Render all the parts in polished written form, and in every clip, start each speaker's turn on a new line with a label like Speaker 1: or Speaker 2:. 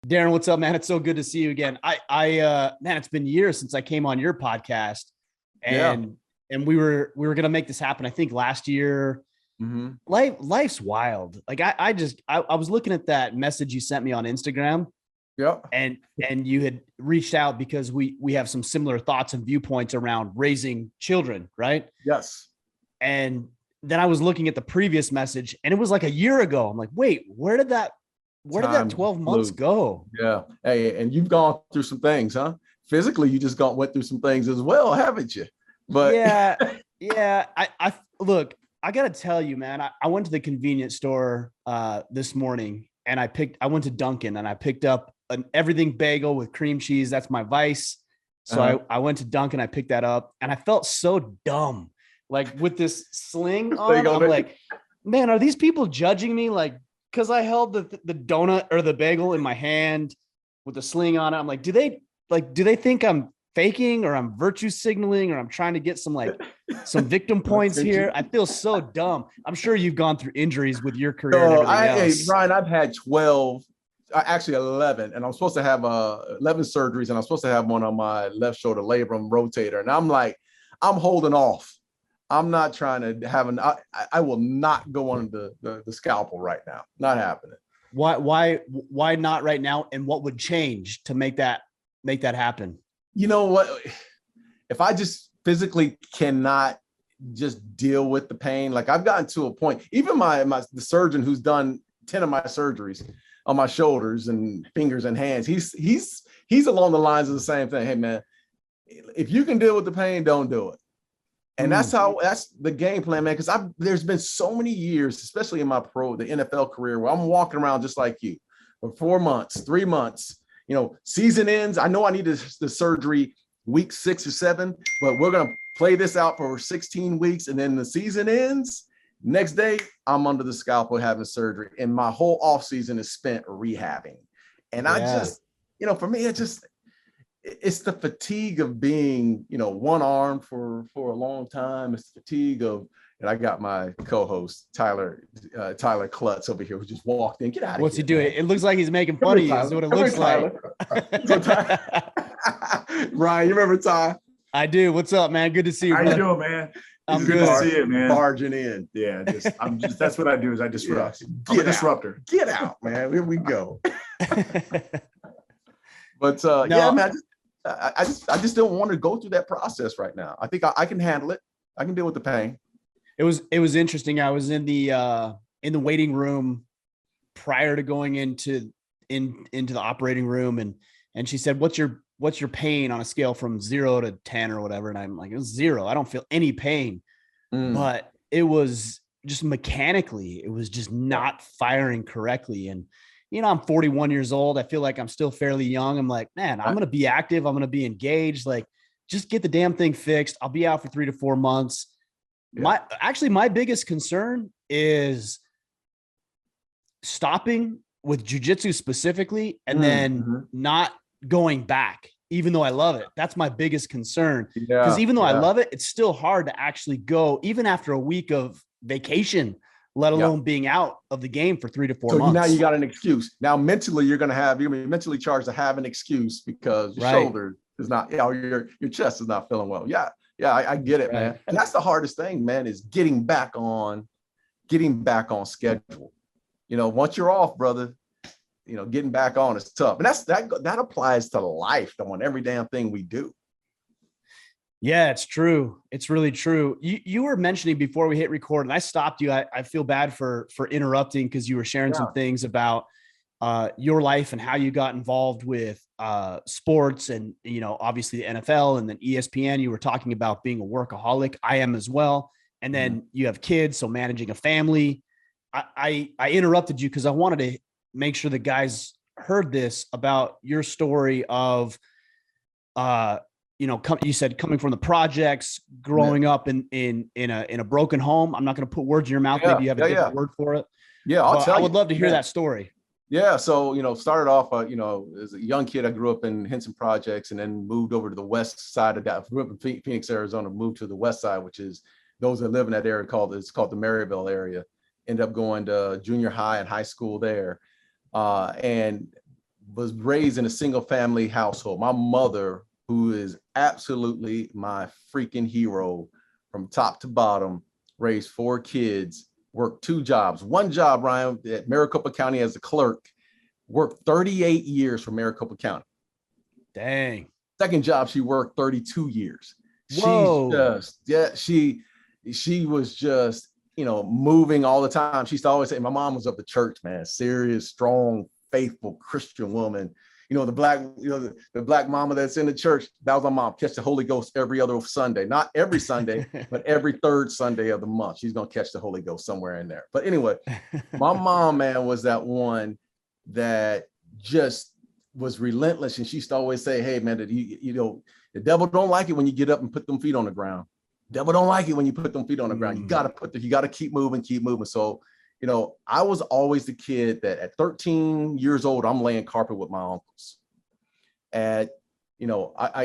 Speaker 1: Darren, what's up, man? It's so good to see you again. Man, it's been years since I came on your podcast,
Speaker 2: Yeah.
Speaker 1: and we were gonna make this happen. I think last year.
Speaker 2: Hmm.
Speaker 1: Life's wild. Like I was looking at that message you sent me on Instagram,
Speaker 2: Yep.
Speaker 1: and you had reached out because we have some similar thoughts and viewpoints around raising children, right?
Speaker 2: Yes.
Speaker 1: And then I was looking at the previous message, and it was like a year ago. I'm like, wait, where did that
Speaker 2: Time
Speaker 1: 12 months
Speaker 2: flew.
Speaker 1: go?
Speaker 2: Yeah. Hey, and you've gone through some things, huh? Physically, you just went through some things as well, haven't you? But
Speaker 1: Yeah, yeah. I look, I gotta tell you, man, I went to the convenience store this morning, and I went to Dunkin', and I picked up an everything bagel with cream cheese. That's my vice. So
Speaker 2: uh
Speaker 1: I went to Dunkin', I picked that up, and I felt so dumb. Like with this sling
Speaker 2: there you
Speaker 1: on,
Speaker 2: go.
Speaker 1: I'm like, man, are these people judging me? Like, because I held the donut or the bagel in my hand with the sling on it. I'm like, do they think I'm faking, or I'm virtue signaling, or I'm trying to get some victim points here? I feel so dumb. I'm sure you've gone through injuries with your career and
Speaker 2: So
Speaker 1: everything
Speaker 2: hey,
Speaker 1: else.
Speaker 2: Brian, I've had 12, actually 11, and I'm supposed to have 11 surgeries, and I'm supposed to have one on my left shoulder labrum rotator. And I'm like, I'm holding off. I'm not trying to have I will not go on the scalpel right now. Not happening.
Speaker 1: Why not right now? And what would change to make that happen?
Speaker 2: You know what? If I just physically cannot just deal with the pain, like I've gotten to a point, even the surgeon who's done 10 of my surgeries on my shoulders and fingers and hands, he's along the lines of the same thing. Hey man, if you can deal with the pain, don't do it. And that's the game plan, man. Because there's been so many years, especially in the NFL career, where I'm walking around just like you for 4 months, 3 months. Season ends. I know I need the surgery week 6 or 7, but we're gonna play this out for 16 weeks, and then the season ends. Next day, I'm under the scalpel having surgery, and my whole off season is spent rehabbing. And I just, for me, it's the fatigue of being, one arm for a long time. It's the fatigue of, and I got my co-host Tyler Klutz over here who just walked in. Get out of here.
Speaker 1: What's he doing? Man. It looks like he's making fun of you. Is what it looks like.
Speaker 2: Ryan, you remember Ty?
Speaker 1: I do. What's up, man? Good to see you.
Speaker 3: How you doing, man?
Speaker 1: I'm
Speaker 3: good to see you, man.
Speaker 2: Barging in.
Speaker 3: Yeah, that's what I do. Is I disrupt.
Speaker 2: I'm a
Speaker 3: disruptor.
Speaker 2: Get out, man. Here we go. But
Speaker 1: No.
Speaker 2: yeah, man. I just don't want to go through that process right now. I think I can handle it. I can deal with the pain.
Speaker 1: It was interesting. I was in the waiting room prior to going into the operating room, and she said, what's your pain on a scale from 0 to 10 or whatever? And I'm like, it was 0. I don't feel any pain. But it was just mechanically, it was just not firing correctly. And I'm 41 years old. I feel like I'm still fairly young. I'm like, man, I'm going to be active. I'm going to be engaged. Like, just get the damn thing fixed. I'll be out for 3 to 4 months. Yeah. My biggest concern is stopping with jujitsu specifically, and then not going back, even though I love it. That's my biggest concern. Because even though I love it, it's still hard to actually go, even after a week of vacation, let alone being out of the game for 3 to 4 months.
Speaker 2: So now you got an excuse. Now mentally, you're going to be mentally charged to have an excuse because your shoulder is not, your chest is not feeling well. Yeah, I get it, man. And that's the hardest thing, man, is getting back on schedule. Once you're off, brother, getting back on is tough. And that applies to life, on every damn thing we do.
Speaker 1: Yeah, it's true. It's really true. You were mentioning before we hit record, and I stopped you. I feel bad for interrupting, because you were sharing some things about your life and how you got involved with sports, and obviously the NFL, and then ESPN. You were talking about being a workaholic. I am as well. And then you have kids, so managing a family. I interrupted you because I wanted to make sure the guys heard this about your story of you said coming from the projects, growing up in a broken home. I'm not going to put words in your mouth. Maybe you have a different word for it.
Speaker 2: Yeah, I
Speaker 1: would love to hear that story.
Speaker 2: Yeah. So, started off, as a young kid, I grew up in Henson Projects, and then moved over to the west side of that. Grew up in Phoenix, Arizona, moved to the west side, which is those that live in that area called the Maryville area. Ended up going to junior high and high school there. And was raised in a single family household. My mother, who is absolutely my freaking hero from top to bottom, raised 4 kids, worked 2 jobs. One job, Ryan, at Maricopa County as a clerk, worked 38 years for Maricopa County.
Speaker 1: Dang.
Speaker 2: Second job, she worked 32 years.
Speaker 1: Whoa.
Speaker 2: She was just, moving all the time. She used to always say, my mom was of the church, man, serious, strong, faithful Christian woman. The black mama that's in the church, that was my mom. Catch the Holy Ghost every other Sunday, not every Sunday, but every 3rd Sunday of the month. She's going to catch the Holy Ghost somewhere in there. But anyway, my mom, man, was that one that just was relentless. And she used to always say, hey, man, the devil don't like it when you get up and put them feet on the ground. Devil don't like it when you put them feet on the ground. You got to keep moving. So, I was always the kid that at 13 years old, I'm laying carpet with my uncles. I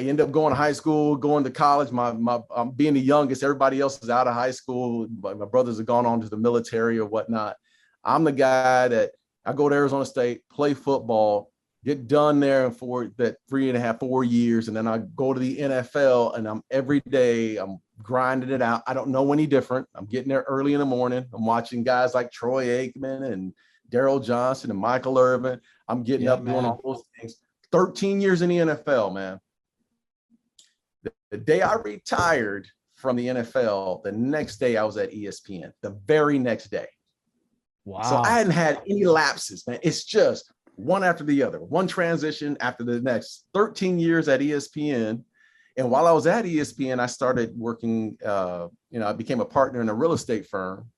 Speaker 2: end up going to high school, going to college. I'm being the youngest. Everybody else is out of high school. My brothers have gone on to the military or whatnot. I'm the guy that I go to Arizona State, play football, get done there for that 3.5, 4 years. And then I go to the NFL and every day I'm grinding it out. I don't know any different. I'm getting there early in the morning. I'm watching guys like Troy Aikman and Daryl Johnson and Michael Irvin. I'm getting up doing all those things. 13 years in the NFL, man. The day I retired from the NFL, the next day I was at ESPN, the very next day.
Speaker 1: Wow.
Speaker 2: So I hadn't had any lapses, man. It's just one after the other, one transition after the next. 13 years at ESPN. And while I was at ESPN, I started working, I became a partner in a real estate firm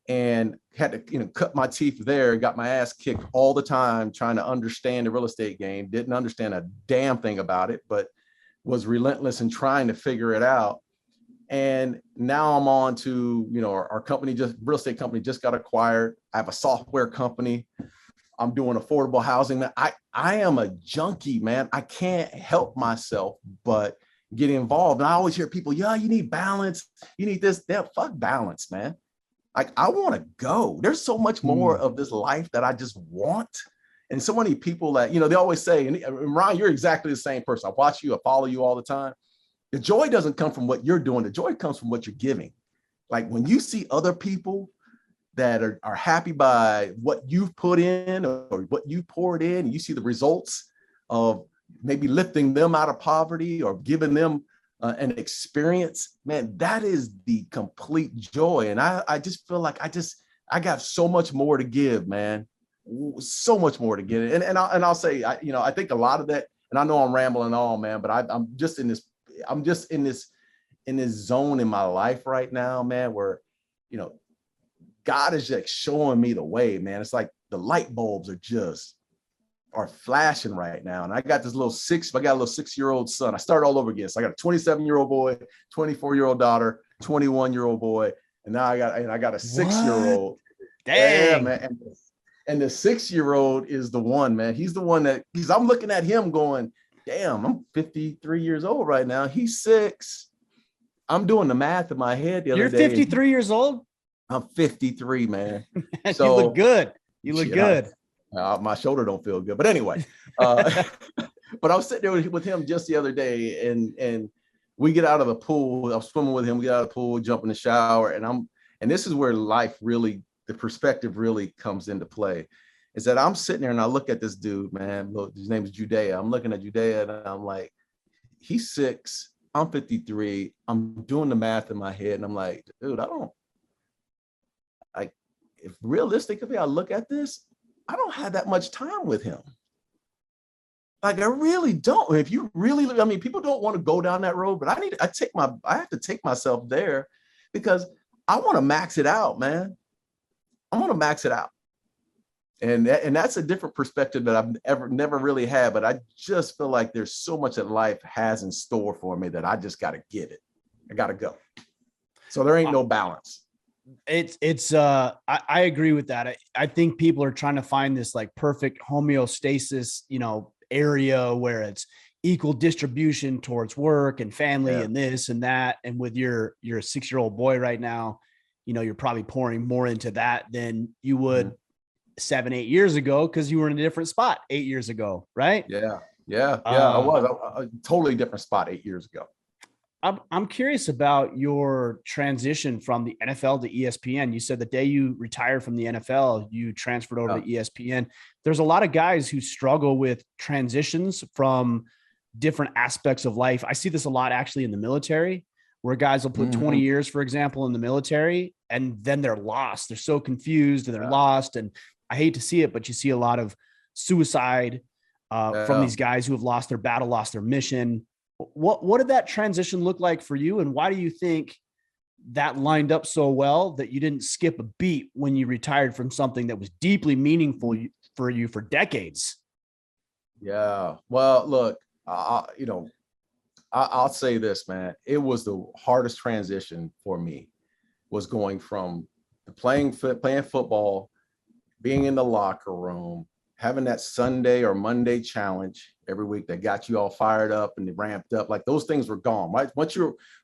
Speaker 2: and had to, cut my teeth there, got my ass kicked all the time trying to understand the real estate game. Didn't understand a damn thing about it, but was relentless in trying to figure it out. And now I'm on to, our company, real estate company just got acquired. I have a software company. I'm doing affordable housing. I am a junkie, man. I can't help myself but get involved. And I always hear people, you need balance. You need this. Fuck balance, man. Like, I want to go. There's so much more of this life that I just want. And so many people that, they always say, and Ryan, you're exactly the same person. I watch you, I follow you all the time. The joy doesn't come from what you're doing. The joy comes from what you're giving. Like when you see other people that are happy by what you've put in or what you poured in, you see the results of maybe lifting them out of poverty or giving them an experience, man, that is the complete joy. And I just feel like I got so much more to give, man. So much more to give. And I'll say, I think a lot of that, and I know I'm rambling on, man, but I'm just in this zone in my life right now, man, where, God is just showing me the way, man. It's like the light bulbs are flashing right now. And I got a little 6-year-old son. I started all over again. So I got a 27-year-old boy, 24-year-old daughter, 21-year-old boy. And now I got a 6-year-old.
Speaker 1: Dang.
Speaker 2: Yeah, man. And the 6-year-old is the one, man. He's the one because I'm looking at him going, damn, I'm 53 years old right now. He's 6. I'm doing the math in my head the other day.
Speaker 1: You're 53 years old?
Speaker 2: I'm 53, man.
Speaker 1: So, you look good. You look good.
Speaker 2: My shoulder don't feel good. But anyway, but I was sitting there with him just the other day and we get out of the pool. I was swimming with him. We get out of the pool, jump in the shower. And this is where life really, the perspective really comes into play, is that I'm sitting there and I look at this dude, man. Look, his name is Judea. I'm looking at Judea and I'm like, he's 6. I'm 53. I'm doing the math in my head. And I'm like, dude, if realistically I look at this, I don't have that much time with him. Like, I really don't. If you really, people don't want to go down that road, but I have to take myself there because I want to max it out, man. I want to max it out. And that's a different perspective that I've never really had, but I just feel like there's so much that life has in store for me that I just got to give it. I got to go. So there ain't no balance.
Speaker 1: I agree with that. I think people are trying to find this like perfect homeostasis, area where it's equal distribution towards work and family and this and that. And with your 6-year-old boy right now, you're probably pouring more into that than you would 7-8 years ago because you were in a different spot 8 years ago, right?
Speaker 2: Yeah. I was a totally different spot 8 years ago.
Speaker 1: I'm curious about your transition from the NFL to ESPN. You said the day you retired from the NFL, you transferred over to ESPN. There's a lot of guys who struggle with transitions from different aspects of life. I see this a lot actually in the military, where guys will put 20 years, for example, in the military, and then they're lost. They're so confused and they're lost. And I hate to see it, but you see a lot of suicide from these guys who have lost their battle, lost their mission. What did that transition look like for you? And why do you think that lined up so well that you didn't skip a beat when you retired from something that was deeply meaningful for you for decades?
Speaker 2: Yeah. Well, look, I'll say this, man. It was the hardest transition for me, was going from playing football, being in the locker room, having that Sunday or Monday challenge every week that got you all fired up and ramped up. Like, those things were gone. Right?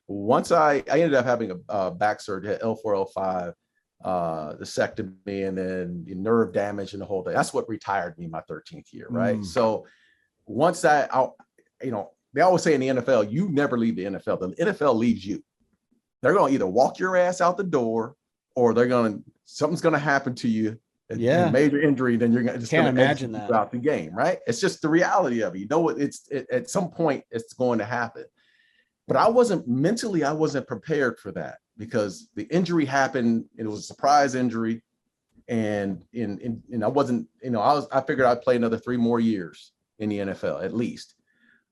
Speaker 2: Once I ended up having a back surgery, L4, L5, vasectomy, and then the nerve damage and the whole thing. That's what retired me my 13th year. Right. So once they always say in the NFL, you never leave the NFL. The NFL leaves you. They're going to either walk your ass out the door, or something's going to happen to you. A major injury, then you're just
Speaker 1: can't imagine that
Speaker 2: throughout the game, right? It's just the reality of it. You know, at some point it's going to happen. But I wasn't prepared for that, because the injury happened. It was a surprise injury, and I wasn't, I figured I'd play another 3 more years in the NFL at least.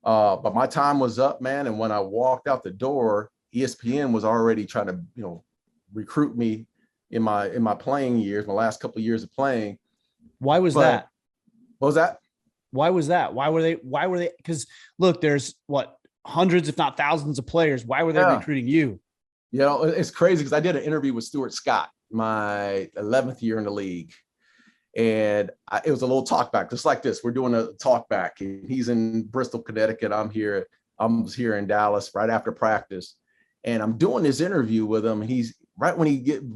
Speaker 2: But my time was up, man. And when I walked out the door, ESPN was already trying to, recruit me in my playing years, my last couple of years of playing.
Speaker 1: Why was that?
Speaker 2: What was that?
Speaker 1: Why was that? Why were they? Because look, there's hundreds, if not thousands of players. Why were they recruiting you?
Speaker 2: It's crazy, because I did an interview with Stuart Scott, my 11th year in the league. And it was a little talk back, just like this. We're doing a talk back. He's in Bristol, Connecticut. I'm here in Dallas right after practice. And I'm doing this interview with him. And he's right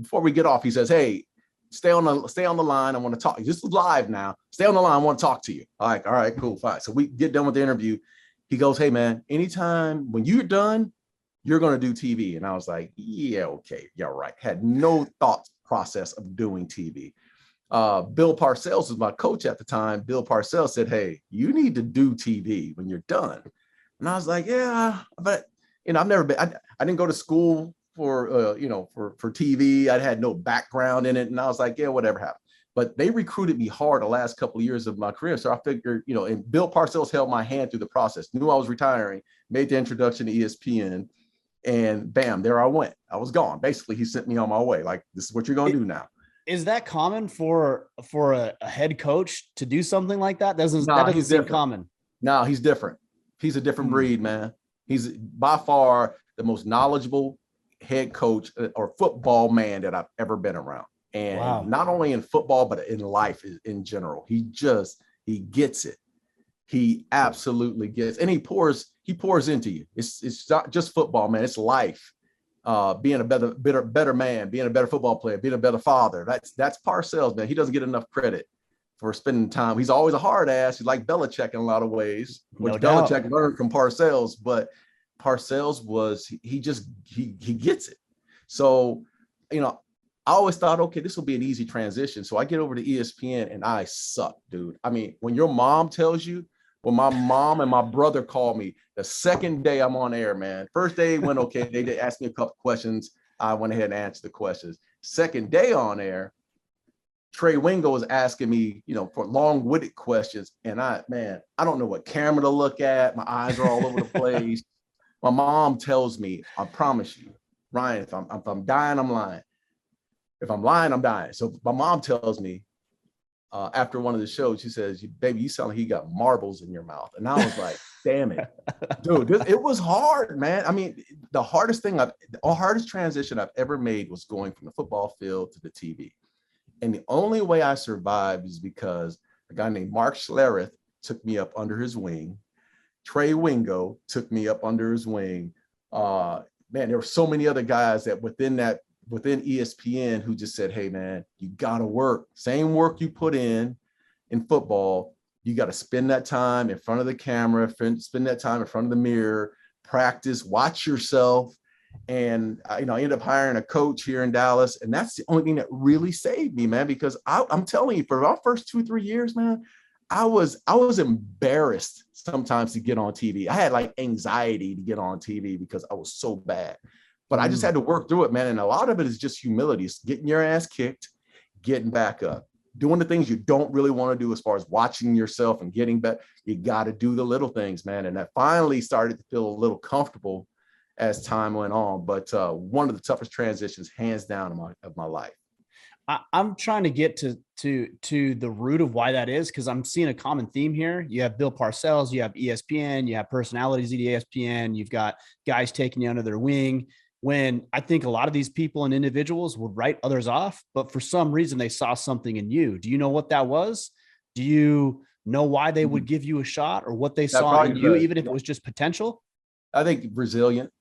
Speaker 2: before we get off, he says, "Hey, stay on the line. I want to talk. This is live now. Stay on the line. I want to talk to you." All right, cool, fine. So we get done with the interview. He goes, "Hey, man, anytime when you're done, you're going to do TV." And I was like, "Yeah, okay. Yeah, right." Had no thought process of doing TV. Bill Parcells was my coach at the time. Bill Parcells said, "Hey, you need to do TV when you're done." And I was like, "Yeah, but I've never been, I didn't go to school for TV. I had no background in it." And I was like, "Yeah, whatever happened." But they recruited me hard the last couple of years of my career. So I figured, and Bill Parcells held my hand through the process, knew I was retiring, made the introduction to ESPN, and bam, there I went. I was gone. Basically, he sent me on my way. Like, this is what you're going to do now.
Speaker 1: Is that common for a head coach to do something like that? That doesn't seem common.
Speaker 2: No, he's different. He's a different breed, man. He's by far the most knowledgeable head coach or football man that I've ever been around. And not only in football, but in life in general. He gets it. He absolutely gets, and he pours into you. It's not just football, man. It's life. Being a better man, being a better football player, being a better father. That's Parcells, man. He doesn't get enough credit for spending time. He's always a hard ass. He's like Belichick in a lot of ways, which Belichick learned from Parcells, but Parcells he gets it. So, I always thought, okay, this will be an easy transition. So I get over to ESPN and I suck, dude. I mean, when your mom tells you, when my mom and my brother called me the second day I'm on air, man. First day went okay. They did ask me a couple questions. I went ahead and answered the questions. Second day on air, Trey Wingo was asking me, for long-winded questions. And I don't know what camera to look at. My eyes are all over the place. My mom tells me, I promise you, Ryan, if I'm dying, I'm lying. If I'm lying, I'm dying. So my mom tells me after one of the shows, she says, "Baby, you sound like you got marbles in your mouth." And I was like, damn it, dude, it was hard, man. I mean, the hardest transition I've ever made was going from the football field to the TV. And the only way I survived is because a guy named Mark Schlereth took me up under his wing. Trey Wingo took me up under his wing. Man, there were so many other guys that within that within ESPN who just said, hey, man, you got to work. Same work you put in football. You got to spend that time in front of the camera, spend that time in front of the mirror, practice, watch yourself. And, I ended up hiring a coach here in Dallas. And that's the only thing that really saved me, man, because I'm telling you, for our first 2-3 years, man, I was embarrassed sometimes to get on TV. I had like anxiety to get on TV because I was so bad. But I just had to work through it, man. And a lot of it is just humility. It's getting your ass kicked, getting back up, doing the things you don't really want to do as far as watching yourself and getting back. You got to do the little things, man. And I finally started to feel a little comfortable as time went on. But one of the toughest transitions, hands down, of my life.
Speaker 1: I'm trying to get to the root of why that is, because I'm seeing a common theme here. You have Bill Parcells, you have ESPN, you have personalities at ESPN, you've got guys taking you under their wing. When I think a lot of these people and individuals would write others off, but for some reason they saw something in you. Do you know what that was? Do you know why they would give you a shot, or what they saw in you, even if it was just potential?
Speaker 2: I think resilient.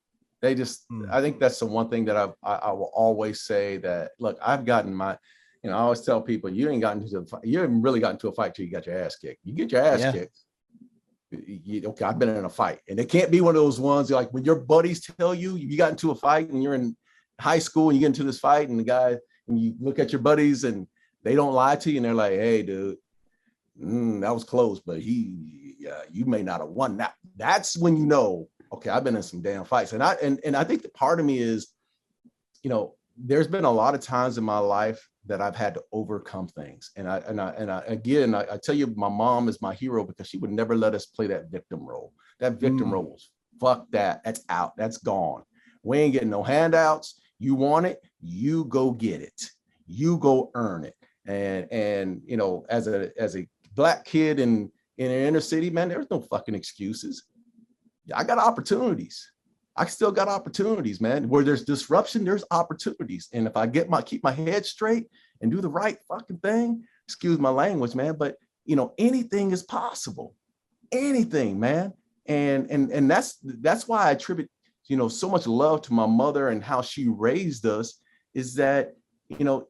Speaker 2: I think that's the one thing that I will always say, that, look, I've gotten I always tell people, you haven't really gotten into a fight till you got your ass kicked. You get your ass kicked. Okay, I've been in a fight, and it can't be one of those ones like when your buddies tell you got into a fight and you're in high school and you get into this fight, and and you look at your buddies and they don't lie to you and they're like, hey, dude, that was close, but you may not have won that. That's when you know, okay, I've been in some damn fights. And I think the part of me is, there's been a lot of times in my life that I've had to overcome things. And I tell you, my mom is my hero, because she would never let us play that victim role. That victim role was, fuck that. That's out. That's gone. We ain't getting no handouts. You want it, you go get it. You go earn it. And as a Black kid in an inner city, man, there's no fucking excuses. I got opportunities. I still got opportunities, man. Where there's disruption, there's opportunities. And if I keep my head straight and do the right fucking thing, excuse my language, man, but anything is possible. Anything, man. And that's why I attribute, so much love to my mother and how she raised us, is that,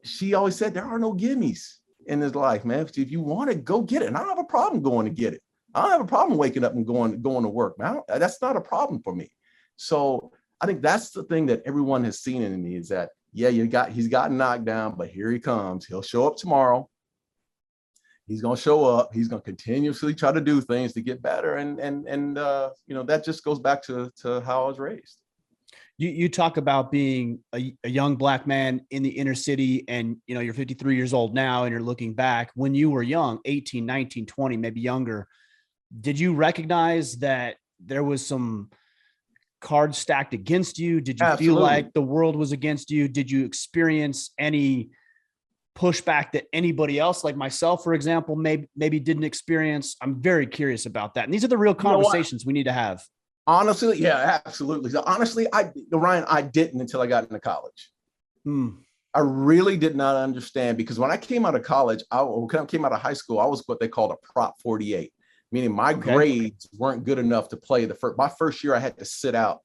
Speaker 2: she always said there are no gimmies in this life, man. If you want it, go get it. And I don't have a problem going to get it. I don't have a problem waking up and going to work, man. That's not a problem for me. So I think that's the thing that everyone has seen in me, is that, yeah, he's gotten knocked down, but here he comes. He'll show up tomorrow. He's going to show up. He's going to continuously try to do things to get better. And that just goes back to how I was raised.
Speaker 1: You talk about being a young Black man in the inner city, and, you're 53 years old now, and you're looking back when you were young, 18, 19, 20, maybe younger. Did you recognize that there was some cards stacked against you? Did you feel like the world was against you? Did you experience any pushback that anybody else, like myself, for example, maybe didn't experience? I'm very curious about that. And these are the real conversations we need to have.
Speaker 2: Honestly, yeah, absolutely. So honestly, Ryan, I didn't until I got into college. I really did not understand, because when I came out of college, when I came out of high school, I was what they called a Prop 48. Meaning my grades weren't good enough to play my first year. I had to sit out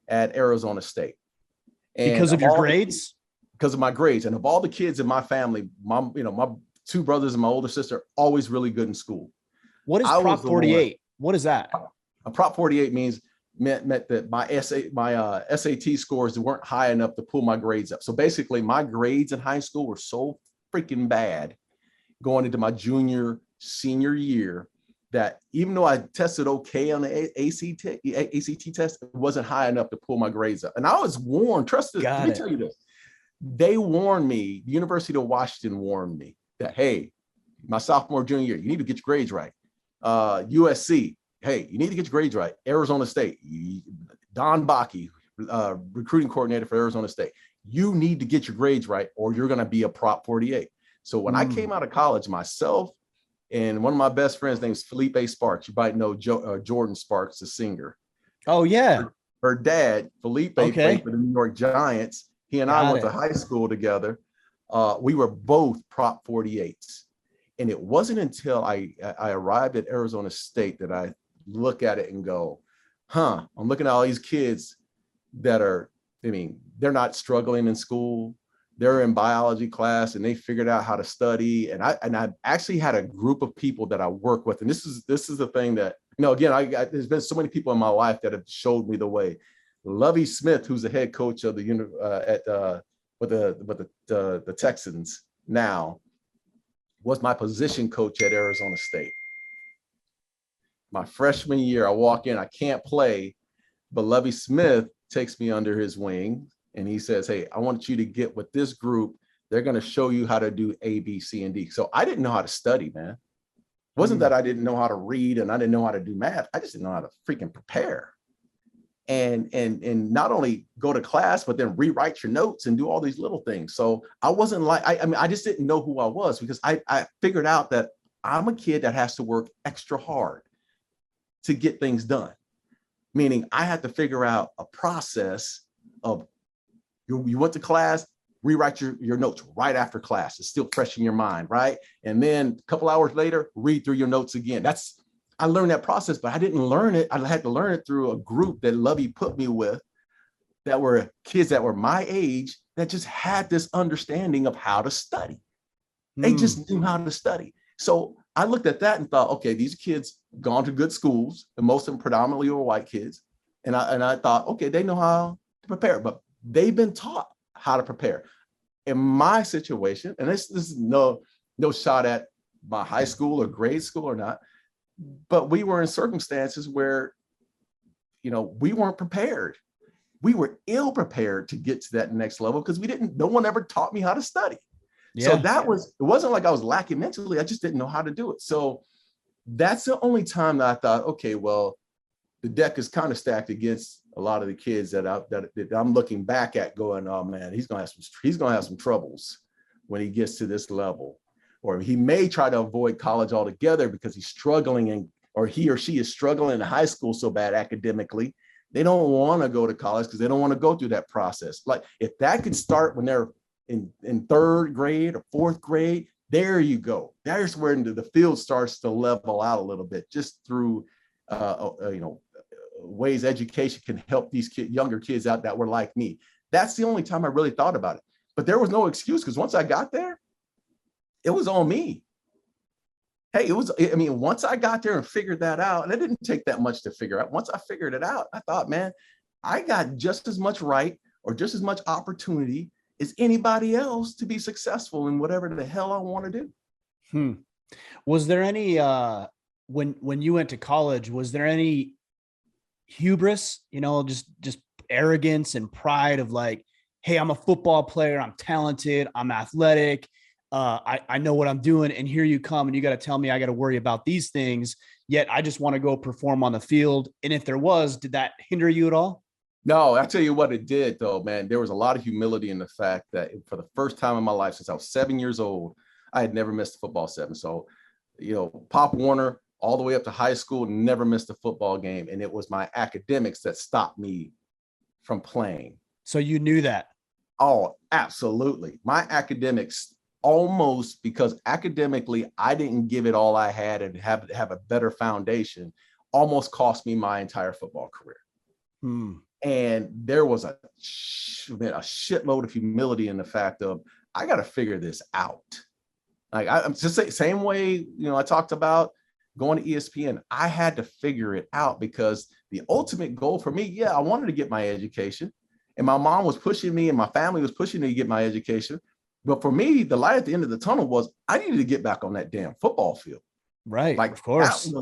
Speaker 2: at Arizona State. And
Speaker 1: because of your grades?
Speaker 2: Because of my grades. And of all the kids in my family, my two brothers and my older sister, always really good in school.
Speaker 1: What is Prop 48? What is that?
Speaker 2: A Prop 48 meant that my SAT scores weren't high enough to pull my grades up. So basically, my grades in high school were so freaking bad going into my senior year, that even though I tested okay on the ACT test, it wasn't high enough to pull my grades up. And I was warned, let me tell you this. They warned me, the University of Washington warned me that, hey, my sophomore, junior year, you need to get your grades right. USC, hey, you need to get your grades right. Arizona State, Don Bakke, recruiting coordinator for Arizona State, you need to get your grades right, or you're going to be a Prop 48. So when I came out of college, myself, and one of my best friends named Felipe Sparks. You might know Jordan Sparks, the singer.
Speaker 1: Oh, yeah.
Speaker 2: Her dad, Felipe, played for the New York Giants. He and I went to high school together. We were both Prop 48s. And it wasn't until I arrived at Arizona State that I look at it and go, I'm looking at all these kids that are, they're not struggling in school. they're in biology class and they figured out how to study. And I actually had a group of people that I work with. And this is the thing that, again, there's been so many people in my life that have showed me the way. Lovie Smith, who's the head coach of the the Texans now, was my position coach at Arizona State. My freshman year, I walk in, I can't play, but Lovie Smith takes me under his wing and he says, hey, I want you to get with this group. They're going to show you how to do A, B, C, and D. So I didn't know how to study, man. It wasn't that I didn't know how to read and I didn't know how to do math. I just didn't know how to freaking prepare. And not only go to class, but then rewrite your notes and do all these little things. So I wasn't like, I just didn't know who I was, because I figured out that I'm a kid that has to work extra hard to get things done. Meaning I had to figure out a process of, you went to class, rewrite your notes right after class. It's still fresh in your mind, right? And then a couple hours later, read through your notes again. I learned that process, but I didn't learn it. I had to learn it through a group that Lovey put me with, that were kids that were my age, that just had this understanding of how to study. They just knew how to study. So I looked at that and thought, okay, these kids gone to good schools, and most of them predominantly were white kids. And I thought, okay, they know how to prepare, but they've been taught how to prepare. In my situation, and this is no shot at my high school or grade school or not, but we were in circumstances where, we weren't prepared. We were ill prepared to get to that next level because no one ever taught me how to study. Yeah. So it wasn't like I was lacking mentally. I just didn't know how to do it. So that's the only time that I thought, okay, well, the deck is kind of stacked against a lot of the kids that I'm looking back at going, oh man, he's going to have some troubles when he gets to this level. Or he may try to avoid college altogether because he's struggling, or he or she is struggling in high school so bad academically, they don't want to go to college because they don't want to go through that process. Like if that could start when they're in third grade or fourth grade, there you go. There's where the field starts to level out a little bit, just through ways education can help these younger kids out that were like me. That's the only time I really thought about it. But there was no excuse, because once I got there, it was on me. Hey, once I got there and figured that out, and it didn't take that much to figure out. Once I figured it out, I thought, man, I got just as much right or just as much opportunity as anybody else to be successful in whatever the hell I want to do.
Speaker 1: Was there any, when you went to college, was there any hubris, just arrogance and pride of like, hey, I'm a football player, I'm talented, I'm athletic, I know what I'm doing, and here you come and you got to tell me I got to worry about these things, yet I just want to go perform on the field? And if there was, did that hinder you at all?
Speaker 2: No, I tell you what it did though, man. There was a lot of humility in the fact that for the first time in my life since I was 7 years old, I had never missed a football seven. So, Pop Warner, all the way up to high school, never missed a football game. And it was my academics that stopped me from playing.
Speaker 1: So you knew that?
Speaker 2: Oh, absolutely. My academics, almost, because academically, I didn't give it all I had and have a better foundation, almost cost me my entire football career. And there was a shitload of humility in the fact of, I got to figure this out. Like I'm just saying, same way, I talked about going to ESPN, I had to figure it out, because the ultimate goal for me, I wanted to get my education, and my mom was pushing me and my family was pushing me to get my education. But for me, the light at the end of the tunnel was I needed to get back on that damn football field.
Speaker 1: Right. Like, of course.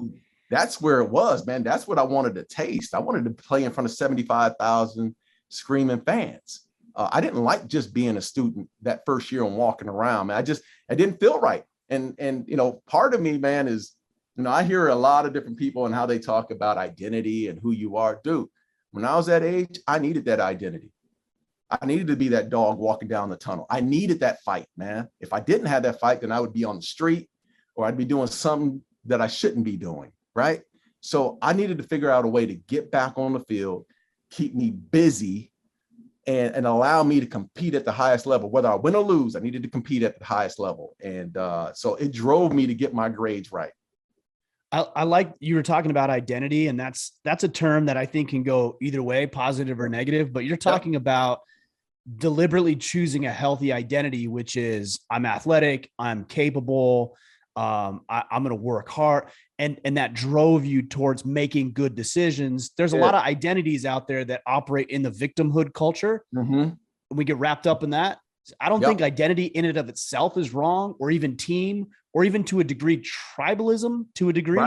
Speaker 2: That's where it was, man. That's what I wanted to taste. I wanted to play in front of 75,000 screaming fans. I didn't like just being a student that first year and walking around, man. I didn't feel right. And part of me, man, is, I hear a lot of different people and how they talk about identity and who you are. Dude, when I was that age, I needed that identity. I needed to be that dog walking down the tunnel. I needed that fight, man. If I didn't have that fight, then I would be on the street, or I'd be doing something that I shouldn't be doing, right? So I needed to figure out a way to get back on the field, keep me busy, and allow me to compete at the highest level. Whether I win or lose, I needed to compete at the highest level. And so it drove me to get my grades right.
Speaker 1: I like you were talking about identity, and that's a term that I think can go either way, positive or negative, but you're talking about deliberately choosing a healthy identity, which is I'm athletic, I'm capable, I'm going to work hard. And that drove you towards making good decisions. There's a lot of identities out there that operate in the victimhood culture.
Speaker 2: Mm-hmm.
Speaker 1: We get wrapped up in that. I don't think identity in and of itself is wrong, or even team, or even to a degree, tribalism to a degree.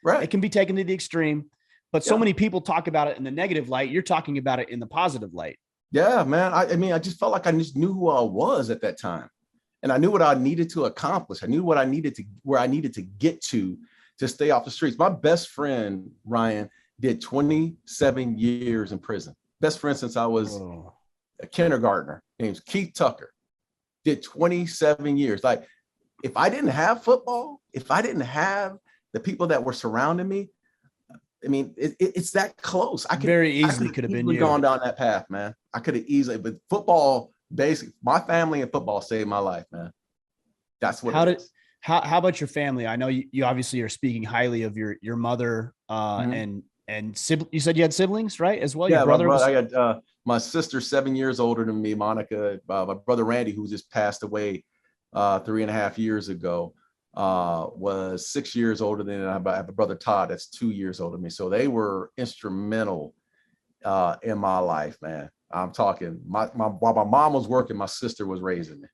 Speaker 2: Right.
Speaker 1: It can be taken to the extreme, but so many people talk about it in the negative light. You're talking about it in the positive light.
Speaker 2: Yeah, man. I mean, I just felt like I just knew who I was at that time. And I knew what I needed to accomplish. I knew what I needed to, where I needed to get to stay off the streets. My best friend, Ryan, did 27 years in prison. Best friend since I was a kindergartner. Name's Keith Tucker. Did 27 years. Like, if I didn't have football, if I didn't have the people that were surrounding me, I mean, it's that close. I could have been gone down that path, man. I could have easily, but football, my family and football saved my life, man. That's what.
Speaker 1: How about your family? I know you obviously are speaking highly of your mother and you said you had siblings, right? As well.
Speaker 2: Yeah,
Speaker 1: your brother.
Speaker 2: I got my sister 7 years older than me, Monica. My brother Randy, who just passed away 3.5 years ago, was 6 years older than I have a brother Todd that's 2 years older than me. So they were instrumental in my life, man. I'm talking while my mom was working, my sister was raising me.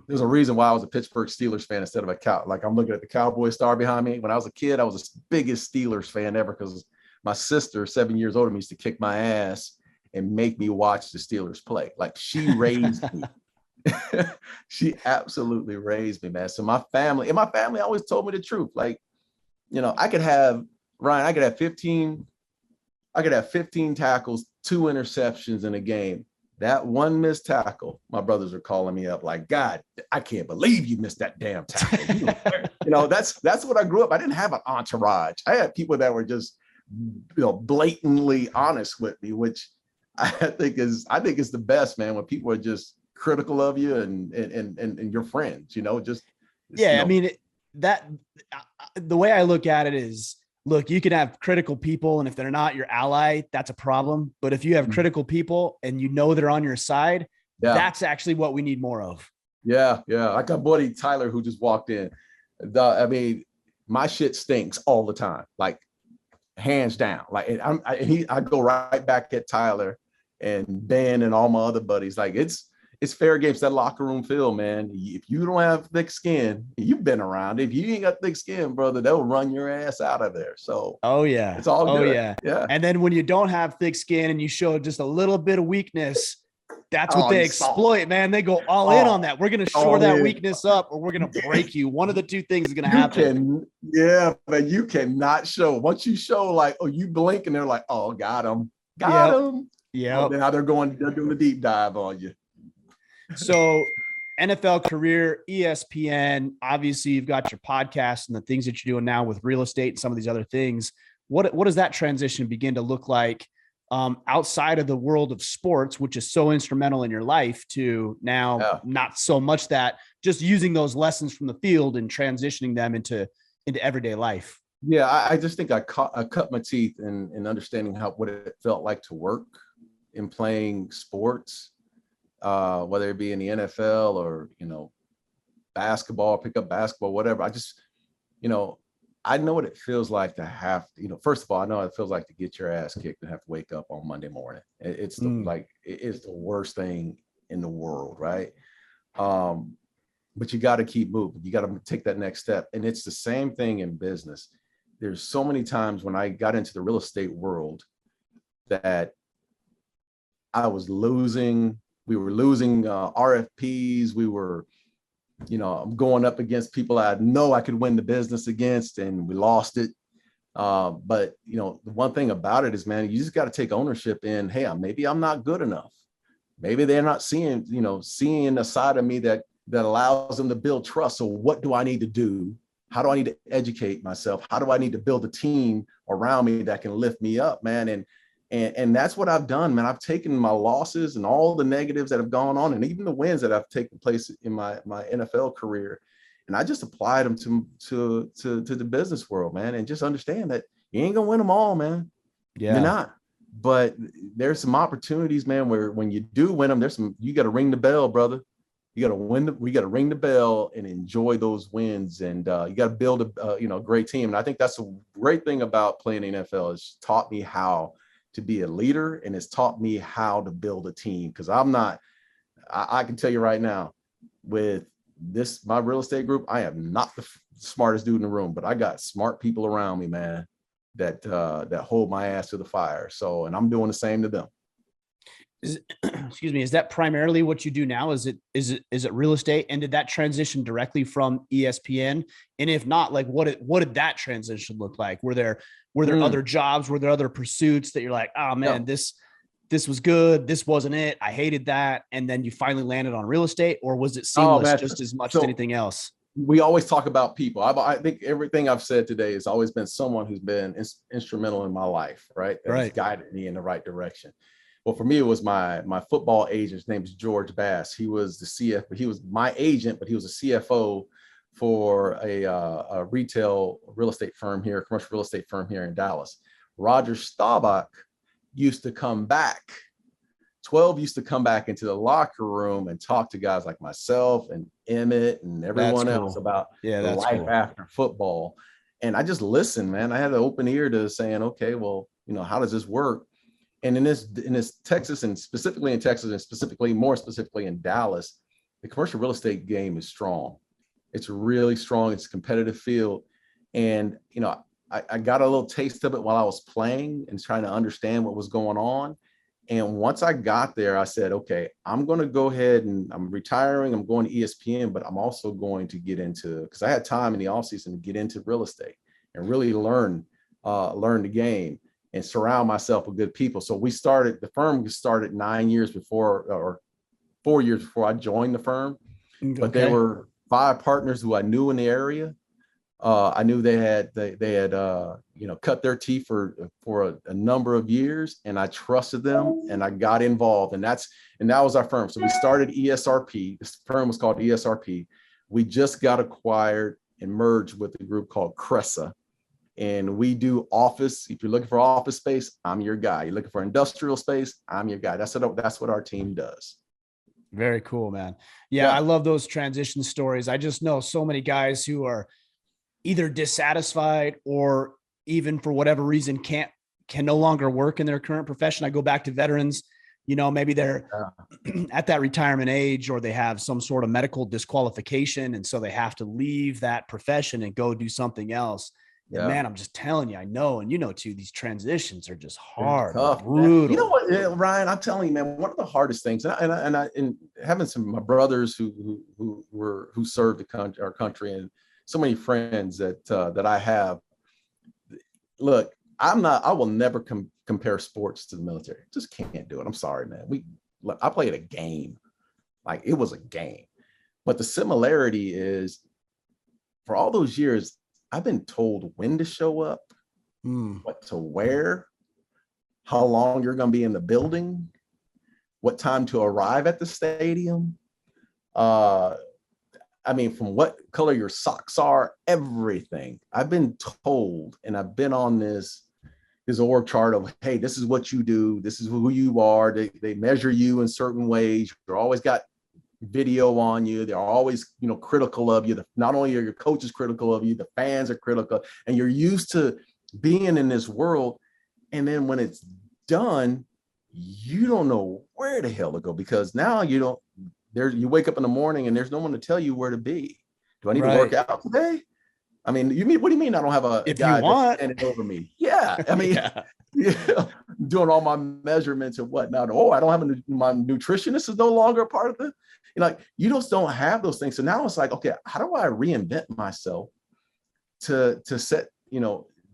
Speaker 2: There's a reason why I was a Pittsburgh Steelers fan instead of a cow. Like, I'm looking at the Cowboy star behind me. When I was a kid, I was the biggest Steelers fan ever because my sister, 7 years older than me, used to kick my ass and make me watch the Steelers play. Like, she raised me. She absolutely raised me, man. So my family always told me the truth. Like, you know, I could have 15 tackles, 2 interceptions in a game. That one missed tackle, my brothers are calling me up like, God, I can't believe you missed that damn tackle. You know, that's what I grew up. I didn't have an entourage. I had people that were just, blatantly honest with me, which I think is the best, man, when people are just critical of you and your friends,
Speaker 1: I mean, the way I look at it is, look, you can have critical people, and if they're not your ally, that's a problem. But if you have critical people and they're on your side, that's actually what we need more of. Yeah.
Speaker 2: I got buddy Tyler who just walked in. I mean, my shit stinks all the time, like hands down. Like, I go right back at Tyler and Ben and all my other buddies. Like, it's fair game. It's that locker room feel, man. If you don't have thick skin, you've been around. If you ain't got thick skin, brother, they'll run your ass out of there. So, it's all good. Yeah.
Speaker 1: And then when you don't have thick skin and you show just a little bit of weakness, that's what they exploit, man. They go all in on that. We're going to shore that weakness up, or we're going to break you. One of the two things is going to happen.
Speaker 2: But you cannot show. Once you show, like, oh, you blink and they're like, oh, got him. Yeah. Now they're doing the deep dive on you.
Speaker 1: So NFL career, ESPN, obviously you've got your podcast and the things that you're doing now with real estate and some of these other things. What does that transition begin to look like outside of the world of sports, which is so instrumental in your life, to now not so much that, just using those lessons from the field and transitioning them into everyday life?
Speaker 2: Yeah, I just think I cut my teeth in understanding what it felt like to work in playing sports. Whether it be in the NFL or, basketball, pick up basketball, whatever. I just, I know what it feels like to have, first of all, I know what it feels like to get your ass kicked and have to wake up on Monday morning. It's the worst thing in the world, right? But you got to keep moving. You got to take that next step. And it's the same thing in business. There's so many times when I got into the real estate world that I was losing. We were losing RFPs. We were, going up against people I know I could win the business against, and we lost it. But, the one thing about it is, man, you just got to take ownership in, hey, maybe I'm not good enough. Maybe they're not seeing a side of me that allows them to build trust. So what do I need to do? How do I need to educate myself? How do I need to build a team around me that can lift me up, man? And that's what I've done, man. I've taken my losses and all the negatives that have gone on, and even the wins that have taken place in my NFL career, and I just applied them to the business world, man. And just understand that you ain't gonna win them all, man.
Speaker 1: Yeah.
Speaker 2: You're not. But there's some opportunities, man, where when you do win them, you got to ring the bell, brother. You got to we got to ring the bell and enjoy those wins. And you got to build a great team. And I think that's a great thing about playing in the NFL. It's taught me how to be a leader, and it's taught me how to build a team. Cause I can tell you right now, with my real estate group, I am not the smartest dude in the room, but I got smart people around me, man, that hold my ass to the fire. So, and I'm doing the same to them.
Speaker 1: Excuse me. Is that primarily what you do now? Is it real estate? And did that transition directly from ESPN? And if not, like what did that transition look like? Were there other jobs? Were there other pursuits that you're like, oh man, this was good. This wasn't it. I hated that. And then you finally landed on real estate, or was it seamless just as much as anything else?
Speaker 2: We always talk about people. I think everything I've said today has always been someone who's been instrumental in my life, right? That's guided me in the right direction. Well, for me, it was my football agent. His name is George Bass. He was the CFO. He was my agent, but he was a CFO for a retail real estate firm here, commercial real estate firm here in Dallas. Roger Staubach used to come back. 12 used to come back into the locker room and talk to guys like myself and Emmett and everyone else about life after football. And I just listened, man. I had an open ear to saying, okay, well, how does this work? And in this Texas, and specifically in Texas, and more specifically in Dallas, the commercial real estate game is strong. It's really strong. It's a competitive field. And, I got a little taste of it while I was playing and trying to understand what was going on. And once I got there, I said, okay, I'm going to go ahead and I'm retiring. I'm going to ESPN, but I'm also going to get into, because I had time in the offseason to get into real estate and really learn the game and surround myself with good people. So the firm started 9 years before, or 4 years before I joined the firm. Okay. But there were 5 partners who I knew in the area. I knew they had cut their teeth for a number of years, and I trusted them and I got involved, and that was our firm. So we started ESRP. This firm was called ESRP. We just got acquired and merged with a group called Cressa. And we do office. If you're looking for office space, I'm your guy. You're looking for industrial space, I'm your guy. That's what our team does.
Speaker 1: Very cool, man. Yeah, I love those transition stories. I just know so many guys who are either dissatisfied or even for whatever reason can no longer work in their current profession. I go back to veterans, maybe they're at that retirement age, or they have some sort of medical disqualification, and so they have to leave that profession and go do something else. Yeah. Man, I'm just telling you, I know, and too, these transitions are just hard, brutal.
Speaker 2: You know what, Ryan? I'm telling you, man, one of the hardest things, and having some of my brothers who served our country, and so many friends that I have. Look, I will never compare sports to the military. Just can't do it. I'm sorry, man. I played a game, like it was a game, but the similarity is, for all those years, I've been told when to show up, what to wear, how long you're going to be in the building, what time to arrive at the stadium. From what color your socks are, everything. I've been told, and I've been on this org chart of, hey, this is what you do. This is who you are. They measure you in certain ways. You're always got video on you. They're always, critical of you. Not only are your coaches critical of you, the fans are critical, and you're used to being in this world. And then when it's done, you don't know where the hell to go, because now you wake up in the morning and there's no one to tell you where to be. Do I need to work out today? I mean, what do you mean I don't have a guy that's standing over me? Yeah. I mean, doing all my measurements and whatnot. Oh, I don't have my nutritionist is no longer a part of it. You just don't have those things. So now it's like, okay, how do I reinvent myself to set,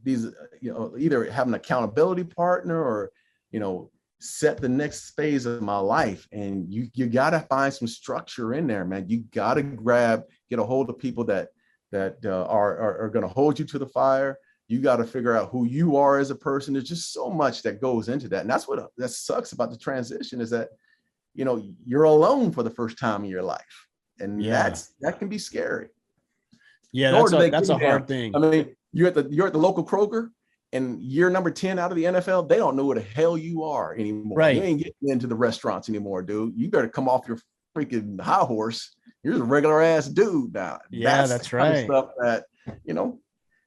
Speaker 2: these, either have an accountability partner or, set the next phase of my life. And you got to find some structure in there, man. You got to get a hold of people that are going to hold you to the fire. You got to figure out who you are as a person. There's just so much that goes into that. And that's that sucks about the transition, is that, you're alone for the first time in your life. And that can be scary.
Speaker 1: Yeah. That's a hard thing.
Speaker 2: I mean, you're at the local Kroger and year number 10 out of the NFL, they don't know where the hell you are anymore.
Speaker 1: Right.
Speaker 2: You ain't getting into the restaurants anymore, dude. You better come off your freaking high horse. You're a regular ass dude now.
Speaker 1: Yeah, that's
Speaker 2: the kind of
Speaker 1: right.
Speaker 2: stuff that, you know,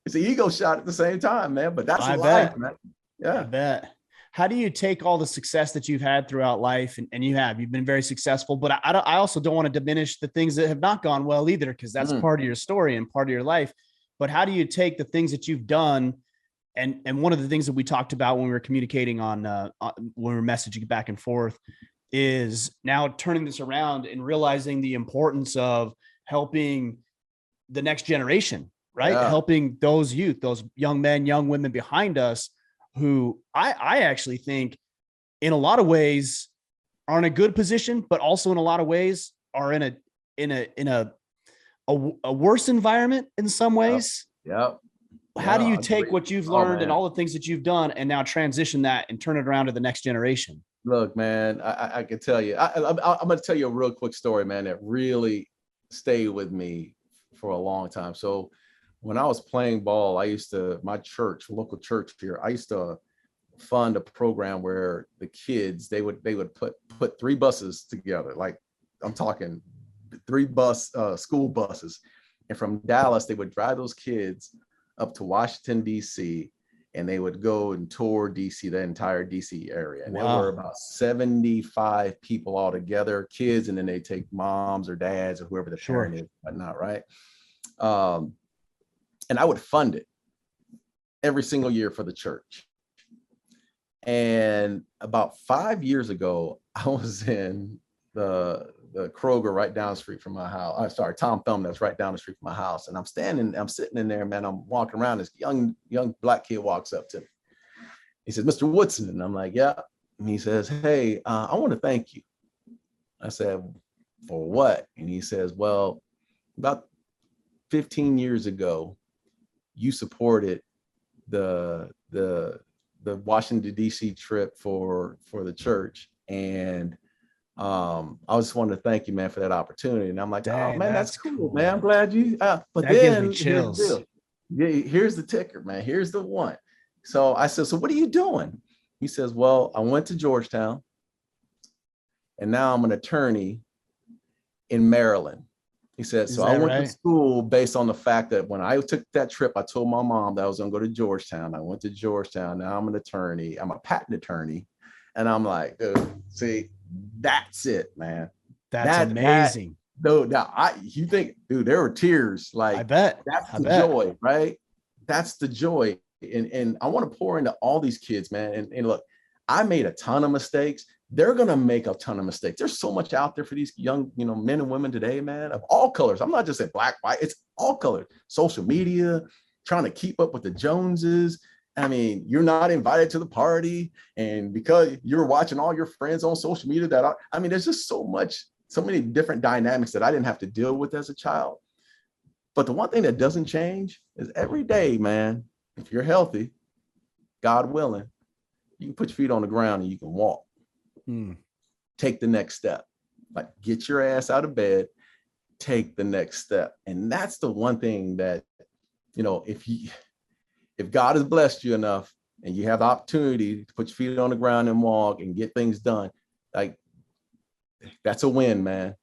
Speaker 2: it's an ego shot at the same time, man. But that's
Speaker 1: I
Speaker 2: life,
Speaker 1: bet.
Speaker 2: man.
Speaker 1: I
Speaker 2: Yeah.
Speaker 1: bet. How do you take all the success that you've had throughout life, and you've been very successful, but I also don't want to diminish the things that have not gone well either, because that's part of your story and part of your life. But how do you take the things that you've done? And one of the things that we talked about when we were communicating on when we were messaging back and forth is now turning this around and realizing the importance of helping the next generation, right?
Speaker 2: Yeah.
Speaker 1: Helping those youth, those young men, young women behind us, who I actually think in a lot of ways are in a good position, but also in a lot of ways are in a worse environment in some ways.
Speaker 2: Yep.
Speaker 1: How do you
Speaker 2: I
Speaker 1: take
Speaker 2: agree.
Speaker 1: what you've learned and
Speaker 2: Man.
Speaker 1: all the things that you've done and now transition that and turn it around to the next generation?
Speaker 2: Look, man, I can tell you, I'm going to tell you a real quick story, man, that really stayed with me for a long time. So when I was playing ball, my church, local church here, I used to fund a program where the kids, they would put 3 buses together. Like I'm talking 3 school buses. And from Dallas, they would drive those kids up to Washington, D.C., and they would go and tour D.C., the entire D.C. area. And There were about 75 people all together, kids, and then they take moms or dads or whoever the parent is, whatnot, right? And I would fund it every single year for the church. And about 5 years ago, I was in the Kroger right down the street from my house. Tom Thumb, that's right down the street from my house. And I'm sitting in there, man. I'm walking around. This young black kid walks up to me. He says, "Mr. Woodson." And I'm like, "Yeah." And he says, "Hey, I want to thank you." I said, "For what?" And he says, "Well, about 15 years ago, you supported the Washington, D.C. trip for the church. And I just wanted to thank you, man, for that opportunity." And I'm like,
Speaker 1: Dang,
Speaker 2: "Oh, man, that's cool,
Speaker 1: cool,
Speaker 2: man. I'm glad you, but
Speaker 1: that
Speaker 2: then
Speaker 1: gives me chills.
Speaker 2: here's the ticker, man. Here's the one." So I said, "So what are you doing?" He says, "Well, I went to Georgetown and now I'm an attorney in Maryland." He said, "So I went to school based on the fact that when I took that trip, I told my mom that I was going to go to Georgetown. I went to Georgetown. Now I'm an attorney. I'm a patent attorney." And I'm like, "Dude, see, that's it, man.
Speaker 1: That's amazing."
Speaker 2: Dude, now you think, dude, there were tears. Like,
Speaker 1: I bet.
Speaker 2: That's the joy, right? That's the joy. And I want to pour into all these kids, man. And look, I made a ton of mistakes. They're going to make a ton of mistakes. There's so much out there for these young, men and women today, man, of all colors. I'm not just saying black, white, it's all colors. Social media, trying to keep up with the Joneses. I mean, you're not invited to the party, and because you're watching all your friends on social media there's just so many different dynamics that I didn't have to deal with as a child. But the one thing that doesn't change is every day, man, if you're healthy, God willing, you can put your feet on the ground and you can walk. Take the next step. Like, get your ass out of bed, take the next step. And that's the one thing that, if God has blessed you enough and you have the opportunity to put your feet on the ground and walk and get things done, like, that's a win, man.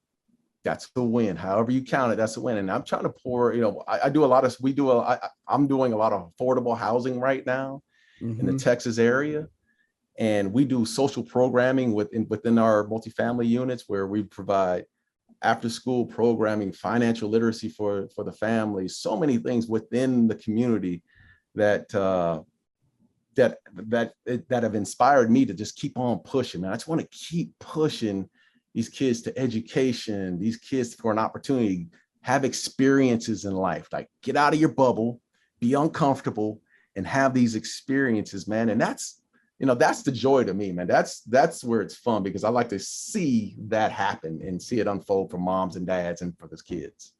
Speaker 2: That's a win. However you count it, that's a win. And I'm trying to pour, I'm doing a lot of affordable housing right now in the Texas area. And we do social programming within our multifamily units, where we provide after school programming, financial literacy for the families, so many things within the community that have inspired me to just keep on pushing, man. I just want to keep pushing these kids to education, these kids for an opportunity, have experiences in life, like get out of your bubble, be uncomfortable, and have these experiences, man. And that's the joy to me, man. That's where it's fun, because I like to see that happen and see it unfold for moms and dads and for those kids.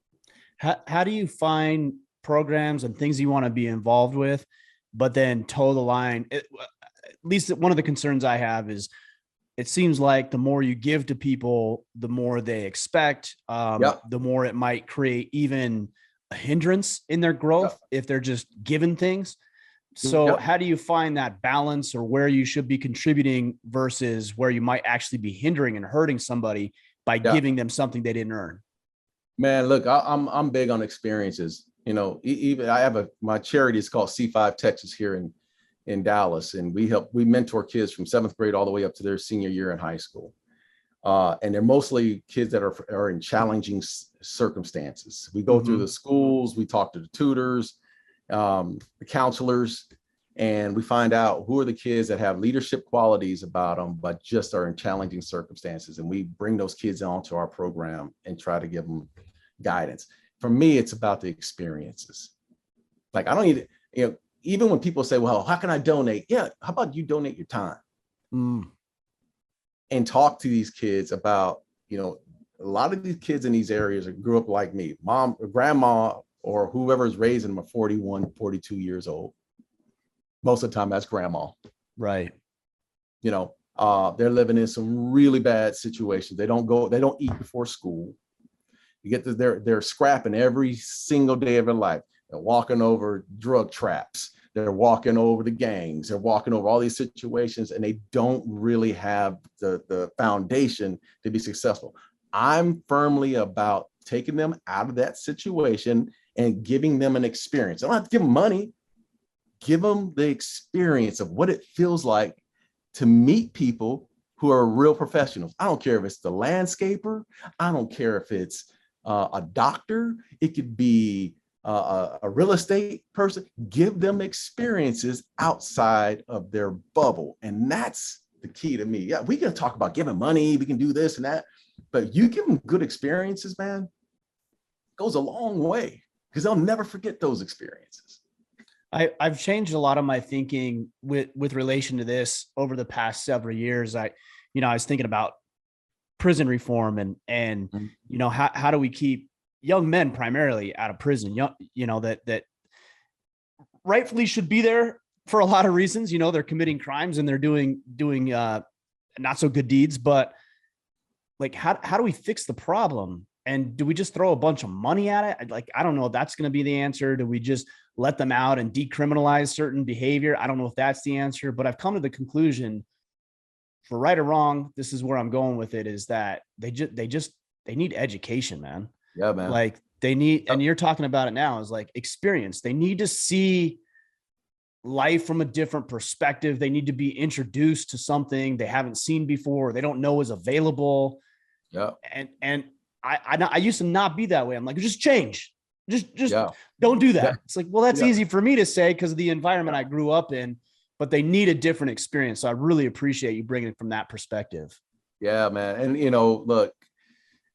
Speaker 1: How do you find programs and things you want to be involved with, but then toe the line? At least one of the concerns I have is it seems like the more you give to people, the more they expect, the more it might create even a hindrance in their growth if they're just given things. So
Speaker 2: Yep.
Speaker 1: how do you find that balance, or where you should be contributing versus where you might actually be hindering and hurting somebody by
Speaker 2: Yeah.
Speaker 1: giving them something they didn't earn?
Speaker 2: Man, look, I'm big on experiences. You know, even I have my charity is called C5 Texas here in Dallas, and we mentor kids from 7th grade all the way up to their senior year in high school. And they're mostly kids that are in challenging circumstances. We go through the schools, we talk to the tutors, the counselors, and we find out who are the kids that have leadership qualities about them, but just are in challenging circumstances. And we bring those kids onto our program and try to give them guidance. For me, it's about the experiences. Like, I don't need, even when people say, well, how can I donate? Yeah, how about you donate your time? And talk to these kids about, a lot of these kids in these areas grew up like me. Mom or grandma or whoever's raising them are 41, 42 years old. Most of the time, that's grandma.
Speaker 1: Right.
Speaker 2: They're living in some really bad situations. They don't eat before school. You get they're scrapping every single day of their life. They're walking over drug traps. They're walking over the gangs. They're walking over all these situations, and they don't really have the foundation to be successful. I'm firmly about taking them out of that situation and giving them an experience. I don't have to give them money. Give them the experience of what it feels like to meet people who are real professionals. I don't care if it's the landscaper. I don't care if it's a doctor. It could be a real estate person. Give them experiences outside of their bubble. And that's the key to me. Yeah, we can talk about giving money. We can do this and that. But you give them good experiences, man, it goes a long way, because they'll never forget those experiences.
Speaker 1: I've changed a lot of my thinking with relation to this over the past several years. I was thinking about prison reform and how do we keep young men primarily out of prison, that rightfully should be there for a lot of reasons. They're committing crimes and they're doing not so good deeds, but like, how do we fix the problem? And do we just throw a bunch of money at it? Like, I don't know if that's going to be the answer. Do we just let them out and decriminalize certain behavior? I don't know if that's the answer, but I've come to the conclusion, for right or wrong, this is where I'm going with it, is that they need education, man.
Speaker 2: Yeah, man.
Speaker 1: Like, they need, and you're talking about it now, is like experience. They need to see life from a different perspective. They need to be introduced to something they haven't seen before, they don't know is available.
Speaker 2: Yeah.
Speaker 1: And I used to not be that way. I'm like, just change. Just
Speaker 2: yeah.
Speaker 1: Don't do that.
Speaker 2: Yeah.
Speaker 1: It's like, well, that's easy for me to say because of the environment I grew up in, but they need a different experience. So I really appreciate you bringing it from that perspective.
Speaker 2: Yeah, man. And, look,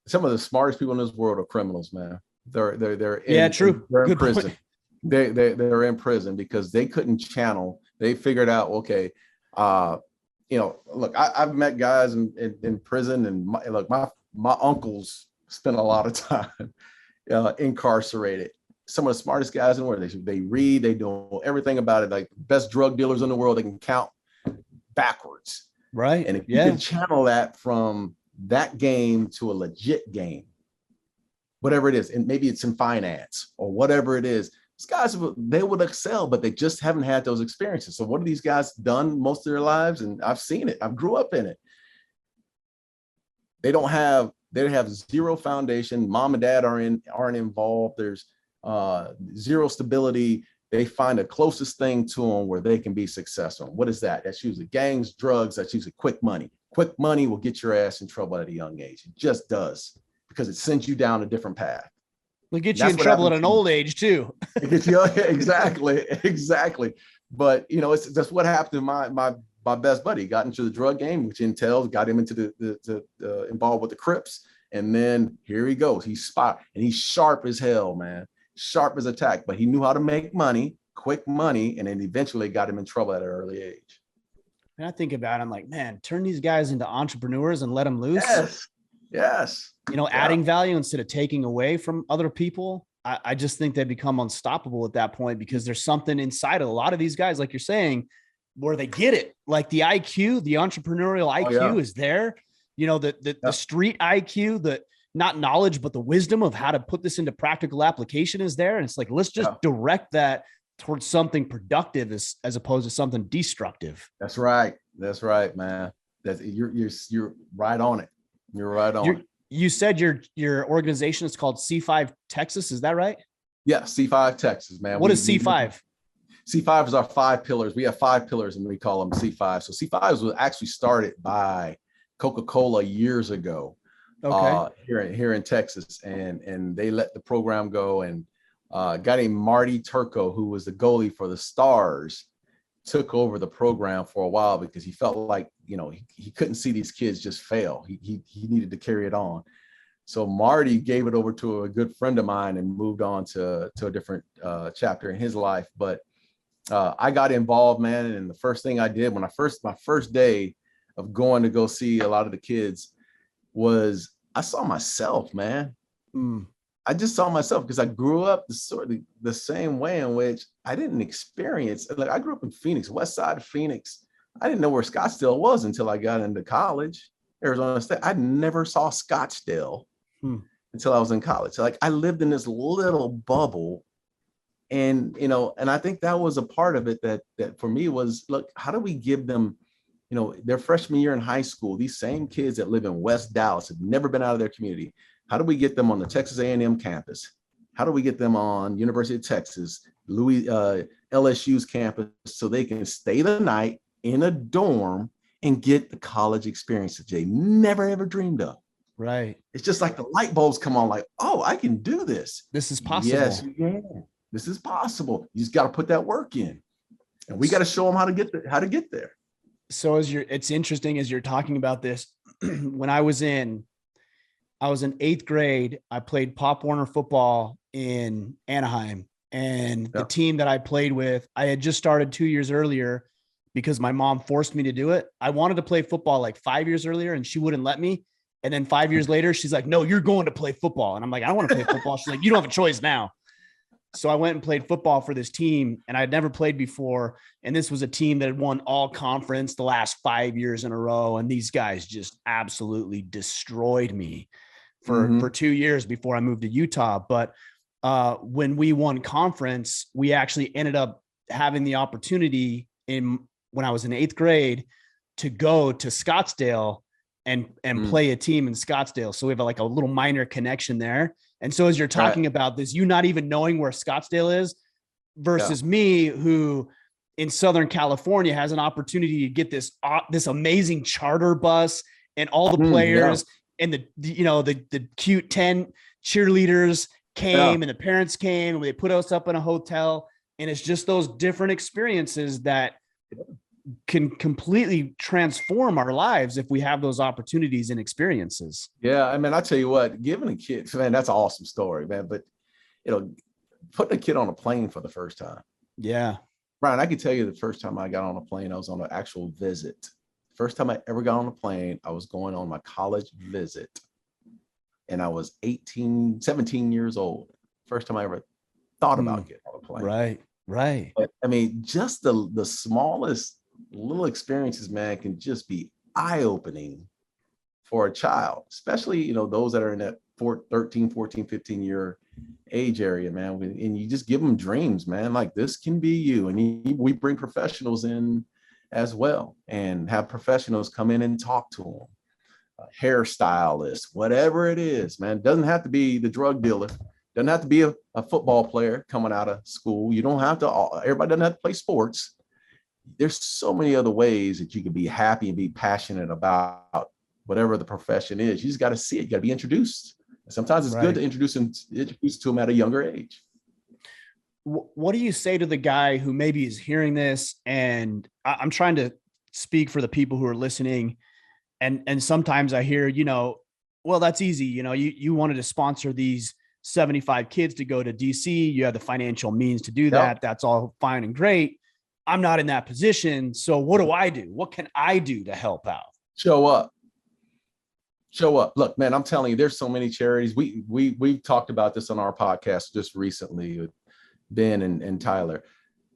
Speaker 2: some of the smartest people in this world are criminals, man. They're in
Speaker 1: Good
Speaker 2: prison.
Speaker 1: Point.
Speaker 2: They're in prison because they couldn't channel. They figured out, okay, look, I've met guys in prison, and my uncles spent a lot of time incarcerated. Some of the smartest guys in the world. They read, they know everything about it. Like, best drug dealers in the world, they can count backwards.
Speaker 1: Right.
Speaker 2: And if you can channel that from that game to a legit game, whatever it is, and maybe it's in finance or whatever it is, these guys, they would excel, but they just haven't had those experiences. So what have these guys done most of their lives? And I've seen it. I grew up in it. They have zero foundation. Mom and dad aren't involved. There's zero stability. They find the closest thing to them where they can be successful. What is that? That's usually gangs, drugs. That's usually quick money. Quick money will get your ass in trouble at a young age. It just does, because it sends you down a different path.
Speaker 1: It'll get you in trouble at an old age too.
Speaker 2: It gets you, exactly. But that's what happened to my best buddy. Got into the drug game, which entails got him into the involved with the Crips, and then here he goes. He's he's sharp as hell, man. Sharp as a tack. But he knew how to make money, quick money, and then eventually got him in trouble at an early age.
Speaker 1: And I think about it, I'm like, man, turn these guys into entrepreneurs and let them loose.
Speaker 2: Yes.
Speaker 1: Adding value instead of taking away from other people. I just think they become unstoppable at that point, because there's something inside of a lot of these guys, like you're saying, where they get it. Like the IQ, the entrepreneurial IQ is there. The street IQ, the not knowledge, but the wisdom of how to put this into practical application is there. And it's like, let's just direct that towards something productive as opposed to something destructive.
Speaker 2: That's right. That's right, man. You're right on it. You're right on it.
Speaker 1: You said your organization is called C5 Texas. Is that right?
Speaker 2: Yeah, C5 Texas, man.
Speaker 1: What is C5?
Speaker 2: C5 is our 5 pillars. We have 5 pillars and we call them C5. So C5 was actually started by Coca-Cola years ago.
Speaker 1: Okay.
Speaker 2: Here in Texas, and they let the program go, and a guy named Marty Turco, who was the goalie for the Stars, took over the program for a while because he felt like, he couldn't see these kids just fail. He needed to carry it on. So Marty gave it over to a good friend of mine and moved on to a different chapter in his life. But I got involved, man, and the first thing I did my first day of going to go see a lot of the kids was I saw myself, man. I just saw myself because I grew up the same way in which I didn't experience. Like, I grew up in Phoenix, west side of Phoenix. I didn't know where Scottsdale was until I got into college, Arizona State. I never saw Scottsdale until I was in college. So, like, I lived in this little bubble, and I think that was a part of it that for me was, look, how do we give them, their freshman year in high school, these same kids that live in West Dallas have never been out of their community. How do we get them on the Texas A&M campus? How do we get them on University of Texas, LSU's campus, so they can stay the night in a dorm and get the college experience that they never, ever dreamed of?
Speaker 1: Right.
Speaker 2: It's just like the light bulbs come on, like, oh, I can do this.
Speaker 1: This is possible.
Speaker 2: Yes, you can. This is possible. You just got to put that work in. And we got to show them how to get there.
Speaker 1: So it's interesting as you're talking about this. When I was in 8th grade, I played Pop Warner football in Anaheim, and the team that I played with, I had just started 2 years earlier because my mom forced me to do it. I wanted to play football like 5 years earlier, and she wouldn't let me. And then 5 years later, she's like, no, you're going to play football. And I'm like, I don't want to play football. She's like, you don't have a choice now. So I went and played football for this team, and I'd never played before. And this was a team that had won all conference the last 5 years in a row. And these guys just absolutely destroyed me for 2 years before I moved to Utah. But when we won conference, we actually ended up having the opportunity when I was in 8th grade to go to Scottsdale and play a team in Scottsdale. So we have like a little minor connection there. And so as you're talking about this, you not even knowing where Scottsdale is versus me, who in Southern California has an opportunity to get this amazing charter bus and all the players and the cute 10 cheerleaders came and the parents came and they put us up in a hotel. And it's just those different experiences that can completely transform our lives if we have those opportunities and experiences.
Speaker 2: Yeah. I mean, I tell you what, giving a kid, man, that's an awesome story, man. But, putting a kid on a plane for the first time.
Speaker 1: Yeah.
Speaker 2: Brian, I can tell you the first time I got on a plane, I was on an actual visit. First time I ever got on a plane, I was going on my college visit. And I was 17 years old. First time I ever thought about getting on a plane.
Speaker 1: Right.
Speaker 2: But, I mean, just the smallest little experiences, man, can just be eye-opening for a child, especially, those that are in that 13, 14, 15 year age area, man. And you just give them dreams, man, like this can be you. And we bring professionals in as well and have professionals come in and talk to them. Hairstylists, whatever it is, man. Doesn't have to be the drug dealer. Doesn't have to be a football player coming out of school. You don't have to, everybody doesn't have to play sports. There's so many other ways that you can be happy and be passionate about whatever the profession is. You just got to see it. You got to be introduced. Sometimes it's good to introduce to them at a younger age.
Speaker 1: What do you say to the guy who maybe is hearing this? And I'm trying to speak for the people who are listening. And sometimes I hear, well, that's easy. You wanted to sponsor these 75 kids to go to DC. You have the financial means to do that. Yep. That's all fine and great. I'm not in that position. So what do I do? What can I do to help out?
Speaker 2: Show up. Look, man, I'm telling you, there's so many charities. We talked about this on our podcast just recently with Ben and Tyler.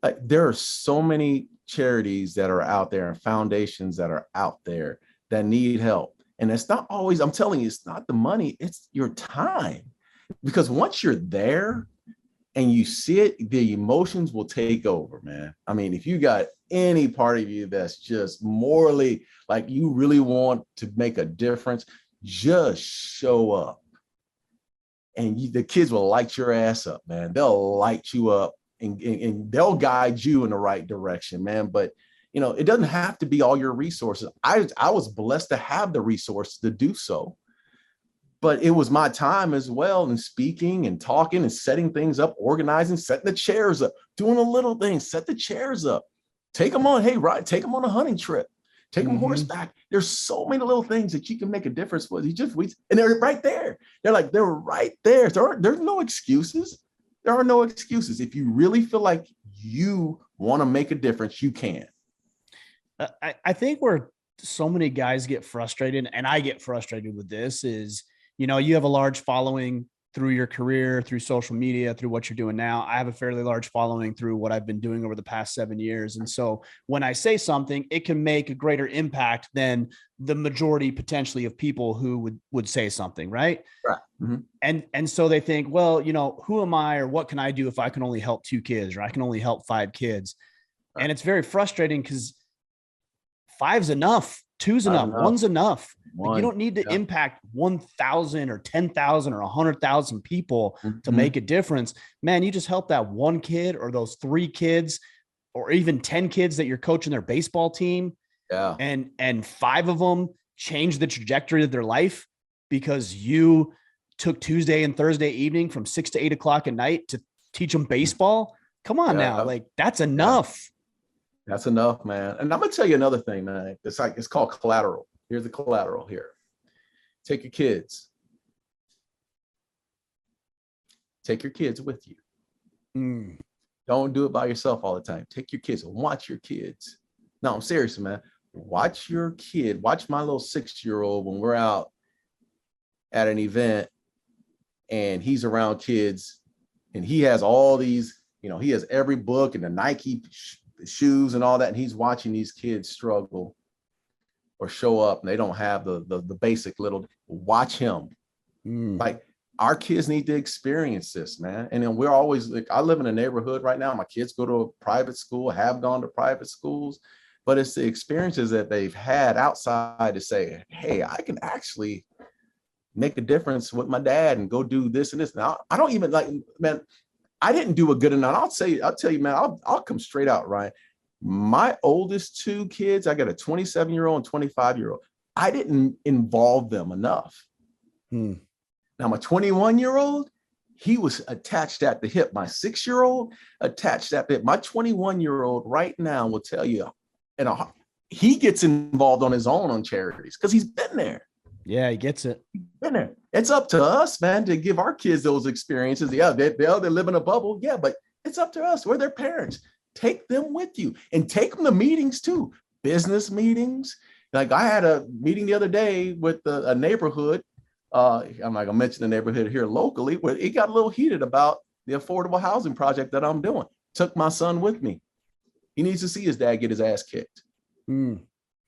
Speaker 2: Like, there are so many charities that are out there and foundations that are out there that need help. And it's not always, I'm telling you, it's not the money, it's your time. Because once you're there, and you see it, the emotions will take over, man. I mean, if you got any part of you that's just morally, like you really want to make a difference, just show up. And the kids will light your ass up, man. They'll light you up and they'll guide you in the right direction, man. But, you know, it doesn't have to be all your resources. I was blessed to have the resources to do so. But it was my time as well, and speaking and talking and setting things up, organizing, setting the chairs up, doing a little thing, set the chairs up, take them on, hey, right, take them on a hunting trip, take them horseback. There's so many little things that you can make a difference with. And they're right there. They're right there. There's no excuses. There are no excuses. If you really feel like you want to make a difference, you can.
Speaker 1: I think where so many guys get frustrated, and I get frustrated with this, is, you know, you have a large following through your career, through social media, through what you're doing now. I have a fairly large following through what I've been doing over the past 7 years. And so when I say something, it can make a greater impact than the majority potentially of people who would say something, right?
Speaker 2: Right. Mm-hmm.
Speaker 1: And so they think, well, you know, who am I, or what can I do if I can only help 2 kids, or I can only help 5 kids? Right. And it's very frustrating because 5's enough. 2's enough. 1's enough. Like, you don't need to impact 1,000 or 10,000 or 100,000 people to make a difference. Man, you just help that 1 kid, or those 3 kids, or even 10 kids that you're coaching their baseball team.
Speaker 2: Yeah.
Speaker 1: And 5 of them change the trajectory of their life because you took Tuesday and Thursday evening from 6 to 8 o'clock at night to teach them baseball. Come on now. Like, that's enough.
Speaker 2: Yeah. That's enough, man. And I'm going to tell you another thing, man. It's called collateral. Here's the collateral here. Take your kids. Take your kids with you. Don't do it by yourself all the time. Take your kids and watch your kids. No, I'm serious, man. Watch your kid. Watch my little 6-year-old when we're out at an event and he's around kids and he has all these, you know, he has every book and the Nike shoes and all that, and he's watching these kids struggle or show up and they don't have the basic little. Watch him. Like, our kids need to experience this, man. And then we're always like, I live in a neighborhood right now, my kids go to a private school, have gone to private schools, but it's the experiences that they've had outside to say, hey, I can actually make a difference with my dad and go do this and this. Now, I don't even, like, man, I didn't do a good enough. I'll tell you, man, I'll come straight out, Ryan. My oldest 2 kids, I got a 27-year-old and 25-year-old. I didn't involve them enough. Now, my 21-year-old, he was attached at the hip. My 6-year-old attached at the hip. My 21-year-old right now will tell you, and he gets involved on his own on charities because he's been there.
Speaker 1: Yeah, he gets it.
Speaker 2: It's up to us, man, to give our kids those experiences. Yeah, they live in a bubble. Yeah, but it's up to us. We're their parents. Take them with you and take them to meetings too. Business meetings. Like, I had a meeting the other day with a neighborhood. I'm not gonna mention the neighborhood here locally, where it got a little heated about the affordable housing project that I'm doing. Took my son with me. He needs to see his dad get his ass kicked.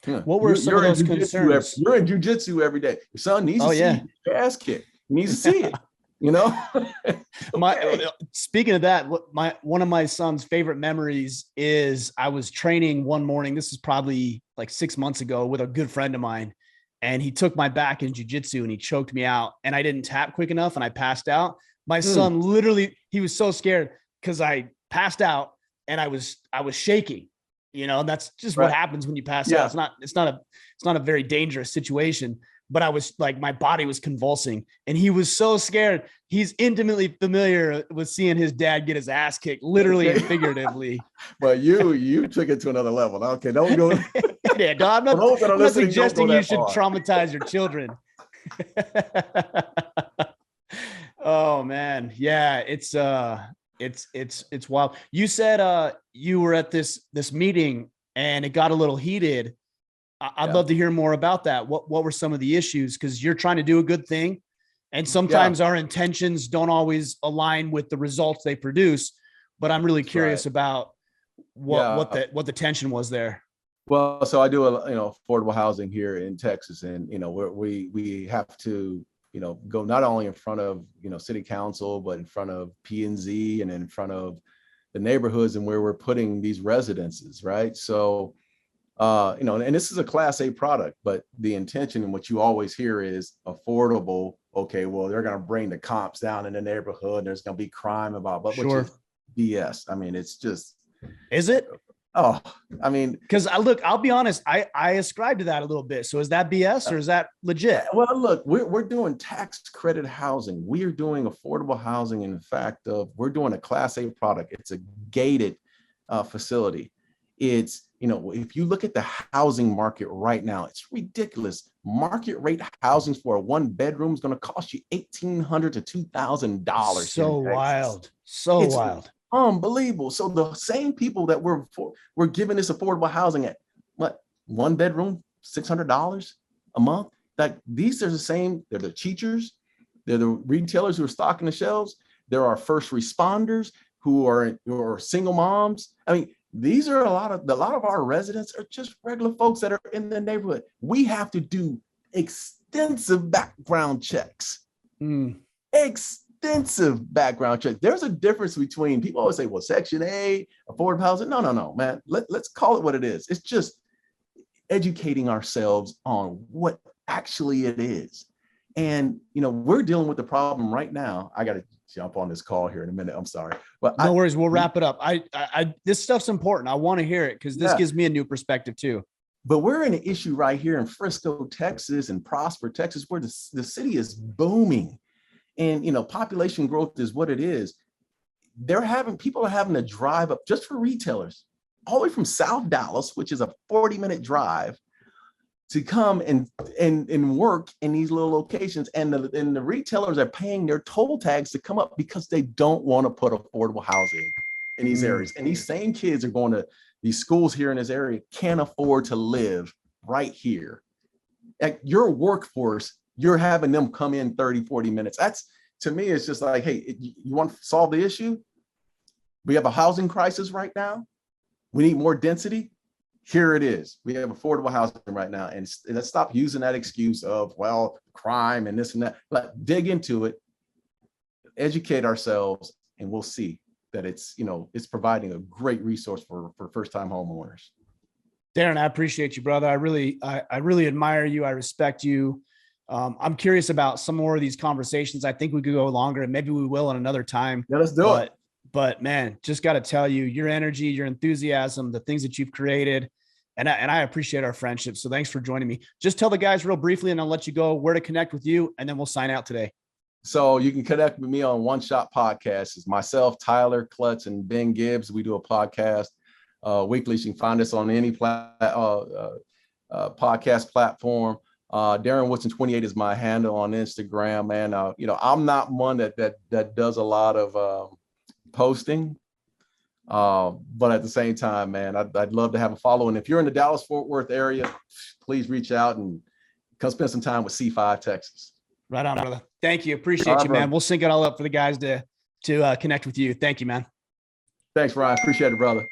Speaker 1: Yeah. What were some of those concerns?
Speaker 2: You're in jujitsu every day. Your son needs to see your ass kicked. He needs to see it. You know.
Speaker 1: Speaking of that, one of my son's favorite memories is I was training one morning. This is probably like 6 months ago with a good friend of mine, and he took my back in jiu-jitsu and he choked me out, and I didn't tap quick enough and I passed out. My son literally, he was so scared because I passed out and I was shaking. You know, and that's just what happens when you pass out. It's not a very dangerous situation, but I was like, my body was convulsing and he was so scared. He's intimately familiar with seeing his dad get his ass kicked, literally and figuratively.
Speaker 2: But you took it to another level. Okay, don't go.
Speaker 1: Yeah, no, I'm not suggesting you should traumatize your children. Oh man. Yeah, it's wild. You said you were at this meeting and it got a little heated. I'd love to hear more about that. What were some of the issues? Because you're trying to do a good thing, and sometimes our intentions don't always align with the results they produce. But I'm really curious about what the tension was there.
Speaker 2: Well, so I do affordable housing here in Texas, and we have to go not only in front of, city council, but in front of P&Z and in front of the neighborhoods and where we're putting these residences, right? So, and this is a Class A product, but the intention and what you always hear is affordable. Okay, well, they're going to bring the comps down in the neighborhood. There's going to be crime about, but
Speaker 1: Sure.
Speaker 2: which is BS. I mean, it's just.
Speaker 1: Is it?
Speaker 2: Oh, I mean,
Speaker 1: because I'll be honest, I ascribe to that a little bit. So is that BS or is that legit?
Speaker 2: Well, look, we're doing tax credit housing. We are doing affordable housing. In fact, we're doing a Class A product. It's a gated facility. It's, if you look at the housing market right now, it's ridiculous. Market rate housing for a 1-bedroom is going to cost you $1,800 to $2,000.
Speaker 1: So wild. So
Speaker 2: it's
Speaker 1: wild.
Speaker 2: Unbelievable. So the same people that we're giving this affordable housing at, what, 1-bedroom, $600 a month? That these are the same. They're the teachers. They're the retailers who are stocking the shelves. There are first responders who are single moms. I mean, these are a lot of our residents are just regular folks that are in the neighborhood. We have to do extensive background checks. Extensive background check. There's a difference between, people always say, well, Section 8, affordable housing. No, man. Let's call it what it is. It's just educating ourselves on what actually it is. And, we're dealing with the problem right now. I got to jump on this call here in a minute. I'm sorry. But
Speaker 1: no worries. We'll wrap it up. I this stuff's important. I want to hear it because this gives me a new perspective too.
Speaker 2: But we're in an issue right here in Frisco, Texas, and Prosper, Texas, where the city is booming. And, population growth is what it is. People are having to drive up just for retailers all the way from South Dallas, which is a 40-minute drive, to come and work in these little locations. And the retailers are paying their toll tags to come up because they don't want to put affordable housing in these areas. And these same kids are going to these schools here in this area, can't afford to live right here. At your workforce, you're having them come in 30, 40 minutes. That's, to me, it's just like, hey, you want to solve the issue? We have a housing crisis right now. We need more density. Here it is. We have affordable housing right now. And let's stop using that excuse of, well, crime and this and that. But dig into it, educate ourselves, and we'll see that it's providing a great resource for first-time homeowners.
Speaker 1: Darren, I appreciate you, brother. I really admire you. I respect you. I'm curious about some more of these conversations. I think we could go longer, and maybe we will at another time.
Speaker 2: Yeah, let's do it.
Speaker 1: But man, just got to tell you, your energy, your enthusiasm, the things that you've created, and I appreciate our friendship. So thanks for joining me. Just tell the guys real briefly, and I'll let you go, where to connect with you, and then we'll sign out today.
Speaker 2: So you can connect with me on One Shot Podcast. It's myself, Tyler Klutz, and Ben Gibbs. We do a podcast weekly. You can find us on any podcast platform. Darren Woodson 28 is my handle on Instagram. And I'm not one that does a lot of posting, but at the same time, man, I'd love to have a follow. And if you're in the Dallas-Fort Worth area, please reach out and come spend some time with C5 Texas.
Speaker 1: Right on, brother. Thank you. Appreciate you, man. Brother. We'll sync it all up for the guys to connect with you. Thank you, man.
Speaker 2: Thanks, Ryan. Appreciate it, brother.